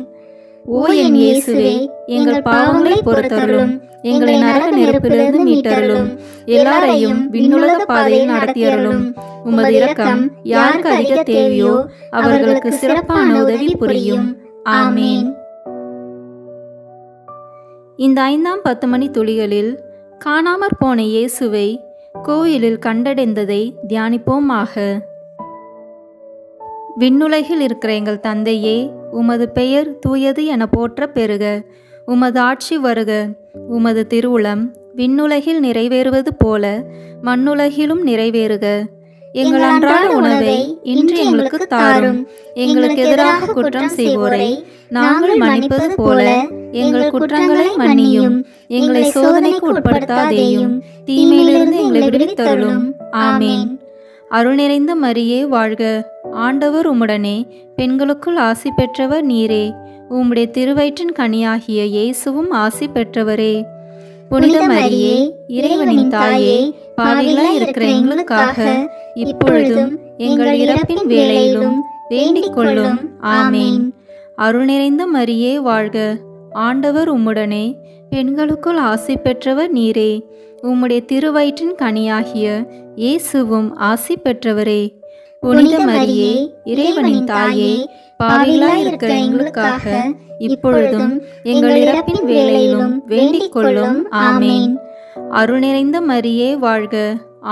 ஓ என் இயேசுவே, எங்கள் பாவங்களை பொறுத்தருளும், எங்களை நரக நெருப்பிலிருந்து மீட்டருளும், எல்லாரையும் விண்ணுலக பாதையில் நடத்தியருளும். உமது இரக்கம் யாருக்கு அதிக தேவையோ அவர்களுக்கு சிறப்பான உதவி புரியும். ஆமேன். இந்த 5ஆம் 10 மணி துளிகளில் காணாமற் போன இயேசுவை கோயிலில் கண்டடைந்ததை தியானிப்போமாக. விண்ணுலகில் இருக்கிற எங்கள் தந்தையே, உமது பெயர் தூயது என போற்ற பெறுக. உமது ஆட்சி வருக. உமது திருவுளம் விண்ணுலகில் நிறைவேறுவது போல மண்ணுலகிலும் நிறைவேறுக. எங்கள் அன்றாட உணவை இன்று எங்களுக்கு தாரும். எங்களுக்கு எதிராக குற்றம் செய்வோரை நாங்கள் மன்னிப்பது போல எங்கள் குற்றங்களை மன்னியும். எங்களை சோதனைக்கு உட்படுத்தாதேயும், தீமையிலிருந்து எங்களை விடுவித்தருளும். ஆமேன். அருள் நிறைந்த மரியே வாழ்க. ஆண்டவர் உம்முடனே, பெண்களுக்குள் ஆசி பெற்றவர் நீரே. உம்முடைய திருவயிற்றின் கனியாகிய இயேசுவும் ஆசி பெற்றவரே. புனித மரியே, இறைவனின் தாயே, பாவிகளாய் இருக்கிற எங்களுக்காக இப்பொழுதும் எங்கள் இறப்பின் வேளையிலும் வேண்டிக் கொள்ளும். ஆமேன். அருள் நிறைந்த மரியே வாழ்க. ஆண்டவர் உம்முடனே, பெண்களுக்குள் ஆசி பெற்றவர் நீரே. உம்முடைய திருவயிற்றின் கனியாகிய இயேசுவும் ஆசி பெற்றவரே. புனித மரியே, இறைவனின் தாயே, பாவிகளாய் இருக்கிற எங்களுக்காக இப்பொழுதும் எங்கள் இறப்பின் வேளையிலும் வேண்டிக் கொள்ளும். ஆமேன். அருள் நிறைந்த மரியே வாழ்க.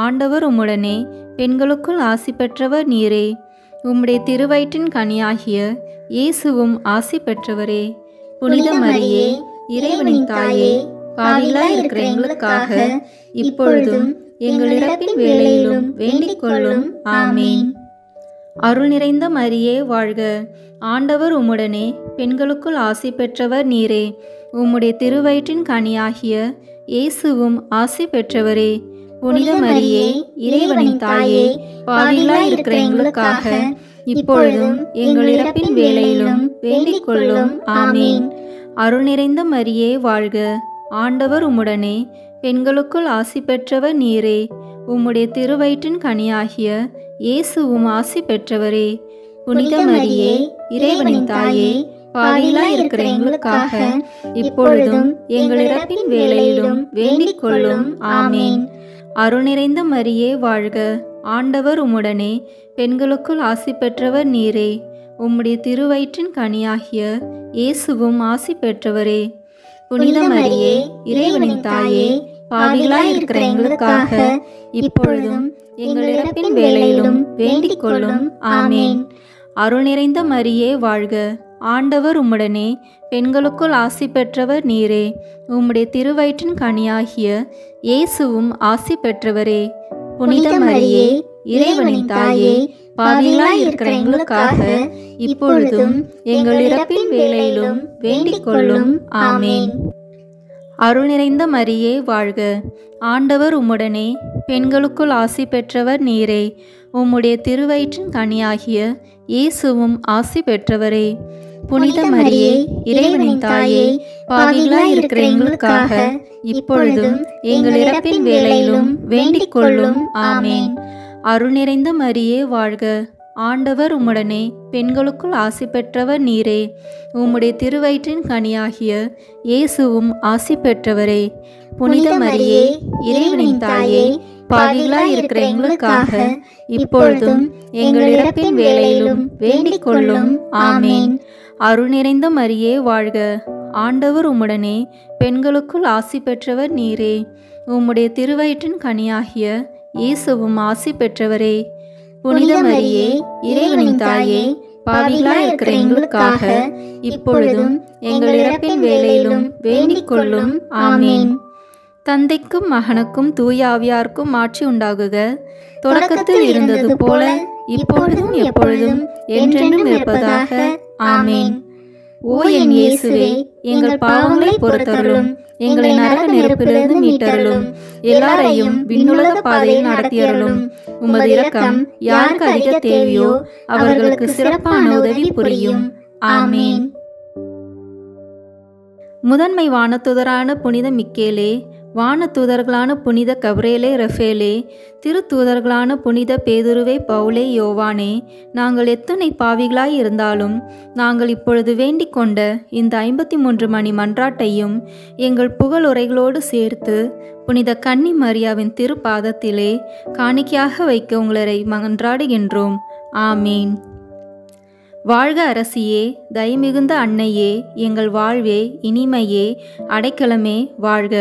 ஆண்டவர் உம்முடனே, பெண்களுக்குள் ஆசி பெற்றவர் நீரே. உம்முடைய திருவயிற்றின் கனியாகிய இயேசுவும் ஆசி பெற்றவரே. புனித மரியே, இறைவனின் தாயே, பாவிகளாய் இருக்கிற எங்களுக்காக இப்பொழுதும் எங்கள் இறப்பின் வேளையிலும் வேண்டிக் கொள்ளும். ஆமேன். அருள் நிறைந்த மரியே வாழ்க. ஆண்டவர் உம்முடனே, பெண்களுக்குள் ஆசி பெற்றவர் நீரே. உம்முடைய திருவயிற்றின் கனியாகிய இயேசுவும் ஆசி பெற்றவரே. புனித மரியே, இறைவனின் தாயே, பாவிகளாய் இருக்கிற எங்களுக்காக இப்பொழுதும் எங்கள் இறப்பின் வேளையிலும் வேண்டிக் கொள்ளும். ஆமேன். அருள் நிறைந்த மரியே வாழ்க. ஆண்டவர் உம்முடனே, பெண்களுக்குள் ஆசி பெற்றவர் நீரே. உம்முடைய திருவயிற்றின் கனியாகிய இயேசுவும் ஆசி பெற்றவரே. புனித மரியே, இறைவனின் தாயே, பாவிகளாய் இருக்கிற எங்களுக்காக இப்பொழுதும் எங்கள் இறப்பின் வேளையிலும் வேண்டிக் கொள்ளும். ஆமேன். அருள் நிறைந்த மரியே வாழ்க. ஆண்டவர் உம்முடனே, பெண்களுக்குள் ஆசி பெற்றவர் நீரே. உம்முடைய திருவயிற்றின் கனியாகிய இயேசுவும் ஆசி பெற்றவரே. புனித மரியே, இறைவனின் தாயே, பாவிகளாய் இருக்கிற எங்களுக்காக இப்பொழுதும் எங்கள் இறப்பின் வேளையிலும் வேண்டிக் கொள்ளும். ஆமேன். அருள் நிறைந்த மரியே வாழ்க. ஆண்டவர் உம்முடனே, பெண்களுக்குள் ஆசி பெற்றவர் நீரே. உம்முடைய திருவயிற்றின் கனியாகிய இயேசுவும் ஆசி பெற்றவரே. புனித மரியே, இறைவனின் தாயே, பாவிகளாய் இருக்கிற எங்களுக்காக இப்பொழுதும் எங்கள் இறப்பின் வேளையிலும் வேண்டிக் கொள்ளும். ஆமேன். அருள் நிறைந்த மரியே வாழ்க. ஆண்டவர் உம்முடனே, பெண்களுக்குள் ஆசி பெற்றவர் நீரே. உம்முடைய திருவயிற்றின் கனியாகிய இயேசுவும் ஆசி பெற்றவரே. புனித மரியே, இறைவனின் தாயே, பாவிகளாய் இருக்கிற எங்களுக்காக இப்பொழுதும் எங்கள் இறப்பின் வேளையிலும் வேண்டிக் கொள்ளும். ஆமேன். அருள் நிறைந்த மரியே வாழ்க. ஆண்டவர் உம்முடனே, பெண்களுக்குள் ஆசி பெற்றவர் நீரே. உம்முடைய திருவயிற்றின் கனியாகிய இயேசுவும் ஆசி பெற்றவரே. புனித மரியே, இறைவனின் தாயே, பாவிகளாய் இருக்கிற எங்களுக்காக இப்பொழுதும் எங்கள் இறப்பின் வேளையிலும் வேண்டிக் கொள்ளும். ஆமேன். அருள் நிறைந்த மரியே வாழ்க. ஆண்டவர் உம்முடனே, பெண்களுக்குள் ஆசி பெற்றவர் நீரே. உம்முடைய திருவயிற்றின் கனியாகிய இயேசுவும் ஆசி பெற்றவரே. புனித மரியே, இறைவனின் தாயே, பாவிகளாய் இருக்கிற எங்களுக்காக இப்பொழுதும் எங்கள் இறப்பின் வேளையிலும் வேண்டிக் கொள்ளும். ஆமேன். தந்தைக்கும் மகனுக்கும் தூய ஆவியாருக்கும் ஆட்சி உண்டாகுக. தொடக்கத்தில் இருந்தது போல இப்பொழுதும் எப்பொழுதும் என்றென்றும் இருப்பதாக. ஆமேன். ஓ என் இயேசுவே, எங்கள் பாவங்களை பொறுத்தருளும், எங்களை நரக நெருப்பிலிருந்து மீட்டருளும், எல்லாரையும் விண்ணுலக பாதையில் நடத்தியருளும். உமது இரக்கம் யாருக்கு அதிக தேவையோ அவர்களுக்கு சிறப்பான உதவி புரியும். ஆமேன். முதன்மை வானதுதரான புனித மிக்கேலே, வானதூதர்களான புனித கபிரேலே ரஃபேலே, திருத்தூதர்களான புனித பேதுருவே பவுலே யோவானே, நாங்கள் எத்தனை பாவிகளாய் இருந்தாலும் நாங்கள் இப்பொழுது வேண்டிக் கொண்ட இந்த 53 மணி மன்றாட்டையும் எங்கள் புகழுரைகளோடு சேர்த்து புனித கன்னி மரியாவின் திருப்பாதத்திலே காணிக்கையாக வைக்க உங்களை மன்றாடுகின்றோம். ஆமீன். வாழ்க அரசியே, தயமிகுந்த அன்னையே, எங்கள் வாழ்வே, இனிமையே, அடைக்கலமே, வாழ்க.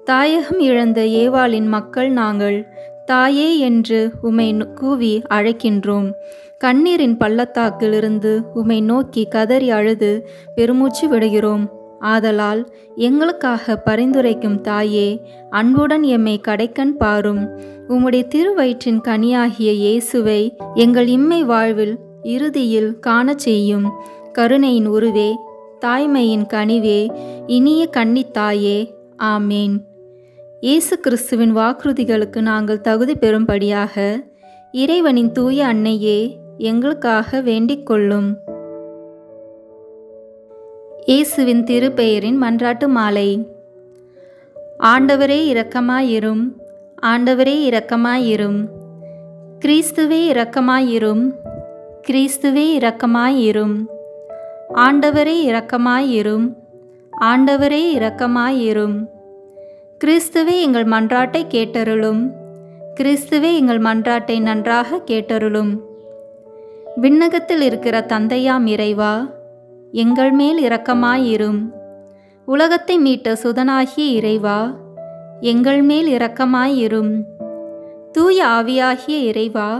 தாயகம் இழந்த ஏவாளின் மக்கள் நாங்கள், தாயே என்று உம்மை கூவி அழைக்கின்றோம். கண்ணீரின் பள்ளத்தாக்கிலிருந்து உம்மை நோக்கி கதறி அழுது பெருமூச்சு விடுகிறோம். ஆதலால் எங்களுக்காக பரிந்துரைக்கும் தாயே, அன்புடன் எம்மை கடைக்கண் பாரும். உம்முடைய திருவயிற்றின் கனியாகிய இயேசுவை எங்கள் இம்மை வாழ்வில் இறுதியில் காணச் செய்யும். கருணையின் உருவே, தாய்மையின் கனிவே, இனிய கன்னித்தாயே, ஆமேன். இயேசு கிறிஸ்துவின் வாக்குறுதிகளுக்கு நாங்கள் தகுதி பெறும்படியாக இறைவனின் தூய அன்னையே, எங்களுக்காக வேண்டிக் கொள்ளும். இயேசுவின் திருப்பெயரின் மன்றாட்டு மாலை. ஆண்டவரே இரக்கமாயிரும், ஆண்டவரே இரக்கமாயிரும். கிறிஸ்துவே இரக்கமாயிரும், கிறிஸ்துவே இரக்கமாயிரும். ஆண்டவரே இரக்கமாயிரும், ஆண்டவரே இரக்கமாயிரும். கிறிஸ்துவே எங்கள் மன்றாட்டை கேட்டருளும், கிறிஸ்துவே எங்கள் மன்றாட்டை நன்றாக கேட்டருளும். விண்ணகத்தில் இருக்கிற தந்தையாம் இறைவா, எங்கள் மேல் இரக்கமாயிரும். உலகத்தை மீட்ட சுதனாகிய இறைவா, எங்கள் மேல் இரக்கமாயிரும். தூய ஆவியாகிய இறைவா,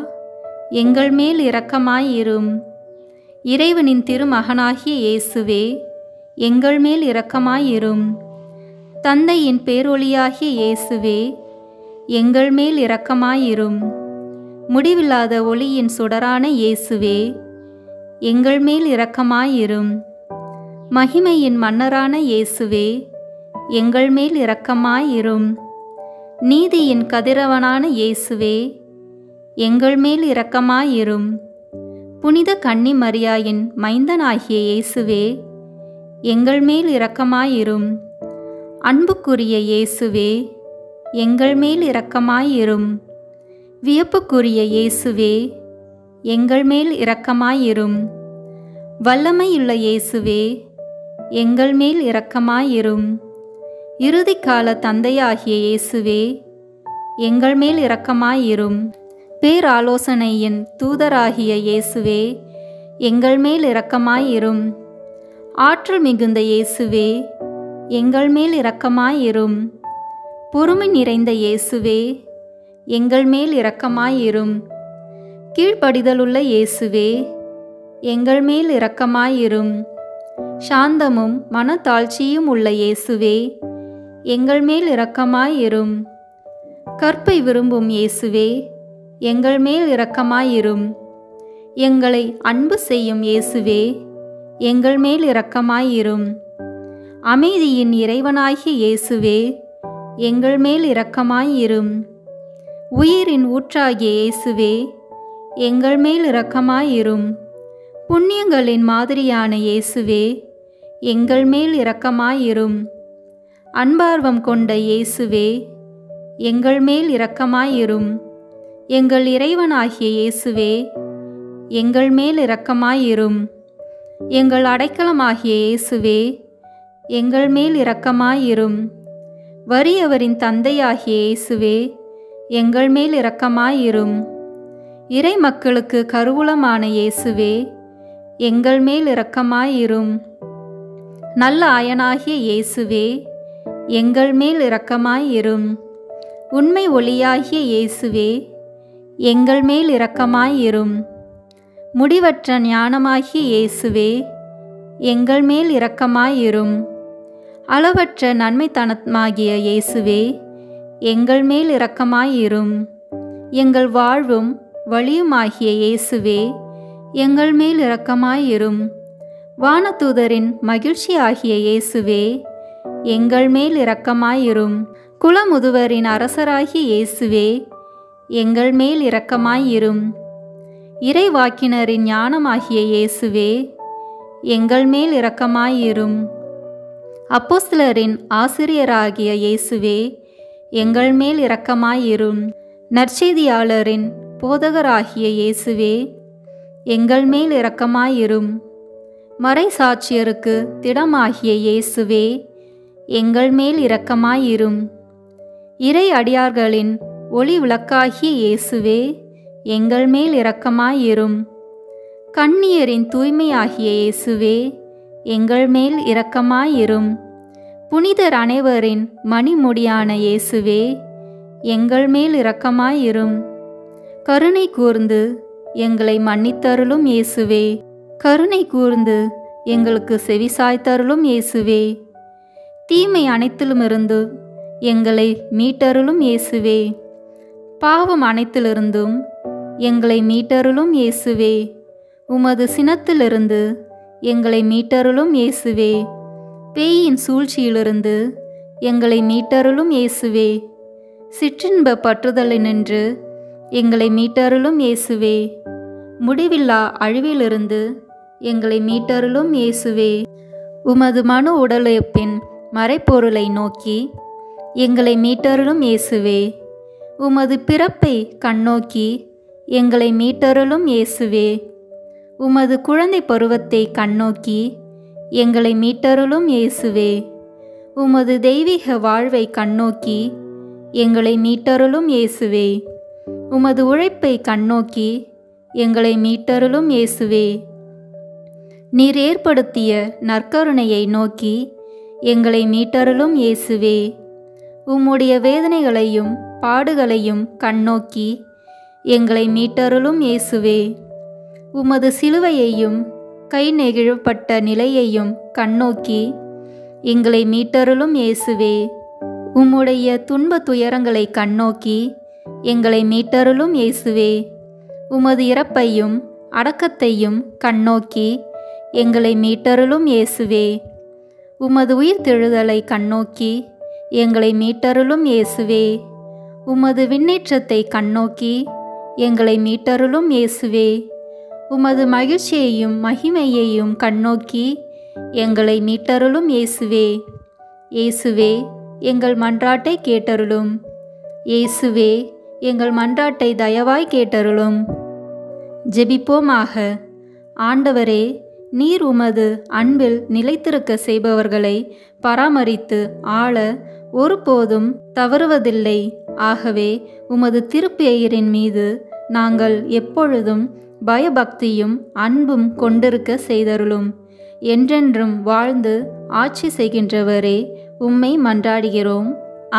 எங்கள் மேல் இரக்கமாயிரும். இறைவனின் திருமகனாகிய இயேசுவே, எங்கள் மேல் இரக்கமாயிரும். தந்தையின் பேரொளியாகிய இயேசுவே, எங்கள் மேல் இரக்கமாயிரும். முடிவில்லாத ஒளியின் சுடரான இயேசுவே, எங்கள் மேல் இரக்கமாயிரும். மகிமையின் மன்னரான இயேசுவே, எங்கள் மேல் இரக்கமாயிரும். நீதியின் கதிரவனான இயேசுவே, எங்கள் மேல் இரக்கமாயிரும். புனித கன்னி மரியாயின் மைந்தனாகிய இயேசுவே, எங்கள் மேல் இரக்கமாயிரும். அன்புக்குரிய இயேசுவே, எங்கள் மேல் இரக்கமாயிரும். வியப்புக்குரிய இயேசுவே, எங்கள் மேல் இரக்கமாயிரும். வல்லமையுள்ள இயேசுவே, எங்கள் மேல் இரக்கமாயிரும். இறுதிக்கால தந்தையாகிய இயேசுவே, எங்கள் மேல் இரக்கமாயிரும். பேராலோசனையின் தூதராகிய இயேசுவே, எங்கள் மேல் இரக்கமாயிரும். ஆற்றல் மிகுந்த இயேசுவே, எங்கள் மேல் இரக்கமாயிரும். பொறுமை நிறைந்த இயேசுவே, எங்கள் மேல் இரக்கமாயிரும். கீழ்ப்படிதலுள்ள இயேசுவே, எங்கள் மேல் இரக்கமாயிரும். சாந்தமும் மனத்தாழ்ச்சியும் உள்ள இயேசுவே, எங்கள் மேல் இரக்கமாயிரும். கற்பை விரும்பும் இயேசுவே, எங்கள் மேல் இரக்கமாயிரும். எங்களை அன்பு செய்யும் இயேசுவே, எங்கள் மேல் இரக்கமாயிரும். அமைதியின் இறைவனாகிய இயேசுவே, எங்கள் மேல் இரக்கமாயிரும். உயிரின் ஊற்றாகிய இயேசுவே, எங்கள் மேல் இரக்கமாயிரும். புண்ணியங்களின் மாதிரியான இயேசுவே, எங்கள் மேல் இரக்கமாயிரும். அன்பார்வம் கொண்ட இயேசுவே, எங்கள் மேல் இரக்கமாயிரும். எங்கள் இறைவனாகிய இயேசுவே, எங்கள் மேல் இரக்கமாயிரும். எங்கள் அடைக்கலமாகிய இயேசுவே, எங்கள் மேல் இரக்கமாயிரும். வறியவரின் தந்தையாகிய இயேசுவே, எங்கள் மேல் இரக்கமாயிரும். இறை மக்களுக்கு கருவூலமான இயேசுவே, எங்கள் மேல் இரக்கமாயிரும். நல்ல ஆயனாகிய இயேசுவே, எங்கள் மேல் இரக்கமாயிரும். உண்மை ஒளியாகிய இயேசுவே, எங்கள் மேல் இரக்கமாயிரும். முடிவற்ற ஞானமாகிய இயேசுவே, எங்கள் மேல் இரக்கமாயிரும். அளவற்ற நன்மைத்தனமாகிய இயேசுவே, எங்கள் மேல் இரக்கமாயிரும். எங்கள் வாழ்வும் வழியுமாகிய இயேசுவே, எங்கள் மேல் இரக்கமாயிரும். வானதூதரின் மகிழ்ச்சியாகிய இயேசுவே, எங்கள் மேல் இரக்கமாயிரும். குலமுதுவரின் அரசராகிய இயேசுவே, எங்கள் மேல் இரக்கமாயிரும். இறைவாக்கினரின் ஞானமாகிய இயேசுவே, எங்கள் மேல் இரக்கமாயிரும். அப்போஸ்தலரின் ஆசிரியராகிய இயேசுவே, எங்கள் மேல் இரக்கமாயிரும். நற்செய்தியாளரின் போதகராகிய இயேசுவே, எங்கள் மேல் இரக்கமாயிரும். மறைசாட்சியருக்கு திடமாகிய இயேசுவே, எங்கள் மேல் இரக்கமாயிரும். இறை அடியார்களின் ஒளி விளக்காகிய இயேசுவே, எங்கள் மேல் இரக்கமாயிரும். கன்னியரின் தூய்மையாகிய இயேசுவே, எங்கள் மேல் இரக்கமாயிரும். புனிதர் அனைவரின் மணிமுடியான இயேசுவே, எங்கள் மேல் இரக்கமாயிரும். கருணை கூர்ந்து எங்களை மன்னித்தருளும் இயேசுவே, கருணை கூர்ந்து எங்களுக்கு செவிசாய்த்தருளும் இயேசுவே. தீமை அனைத்திலுமிருந்து எங்களை மீட்டருளும் இயேசுவே, பாவம் அனைத்திலிருந்தும் எங்களை மீட்டருளும் இயேசுவே. உமது சினத்திலிருந்து எங்களை மீட்டருளும் இயேசுவே, பேயின் சூழ்ச்சியிலிருந்து எங்களை மீட்டருளும் இயேசுவே. சிற்றின்ப பற்றுதலினின்று எங்களை மீட்டருளும் இயேசுவே, முடிவில்லா அழிவிலிருந்து எங்களை மீட்டருளும் இயேசுவே. உமது மனு உடலுழைப்பின் மறைப்பொருளை நோக்கி எங்களை மீட்டருளும் இயேசுவே, உமது பிறப்பை கண்ணோக்கி எங்களை மீட்டருளும் இயேசுவே. உமது குழந்தை பருவத்தை கண்ணோக்கி எங்களை மீட்டருளும் இயேசுவே, உமது தெய்வீக வாழ்வை கண்ணோக்கி எங்களை மீட்டருளும் இயேசுவே. உமது உழைப்பை கண்ணோக்கி எங்களை மீட்டருளும் இயேசுவே. நீர் ஏற்படுத்திய நற்கருணையை நோக்கி எங்களை மீட்டருளும் இயேசுவே. உம்முடைய வேதனைகளையும் பாடுகளையும் கண்ணோக்கி எங்களை மீட்டருளும் இயேசுவே. உமது சிலுவையையும் கை நெகிழப்பட்ட நிலையையும் கண்ணோக்கி எங்களை மீட்டருளும் இயேசுவே. உம்முடைய துன்ப துயரங்களை கண்ணோக்கி எங்களை மீட்டருளும் இயேசுவே. உமது இறப்பையும் அடக்கத்தையும் கண்ணோக்கி எங்களை மீட்டருளும் இயேசுவே. உமது உயிர்த்தெழுதலை கண்ணோக்கி எங்களை மீட்டருளும் இயேசுவே. உமது விண்ணேற்றத்தை கண்ணோக்கி எங்களை மீட்டருளும் இயேசுவே. உமது மகிழ்ச்சியையும் மகிமையையும் கண்ணோக்கி எங்களை மீட்டருளும் இயேசுவே. இயேசுவே, எங்கள் மன்றாட்டை கேட்டருளும். இயேசுவே, எங்கள் மன்றாட்டை தயவாய் கேட்டருளும். ஜெபிப்போமாக. ஆண்டவரே, நீர் உமது அன்பில் நிலைத்திருக்க செய்பவர்களை பராமரித்து ஆள ஒருபோதும் தவறுவதில்லை. ஆகவே உமது திருப்பெயரின் மீது நாங்கள் எப்பொழுதும் பயபக்தியும் அன்பும் கொண்டிருக்க செய்தருளும். என்றென்றும் வாழ்ந்து ஆட்சி செய்கின்றவரே, உம்மை மன்றாடுகிறோம்.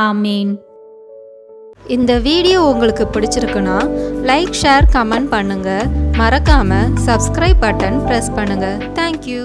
ஆமேன். இந்த வீடியோ உங்களுக்கு பிடிச்சிருக்குன்னா லைக், ஷேர், கமெண்ட் பண்ணுங்க. மறக்காம சப்ஸ்கிரைப் பட்டன் பிரஸ் பண்ணுங்க. தேங்க்யூ.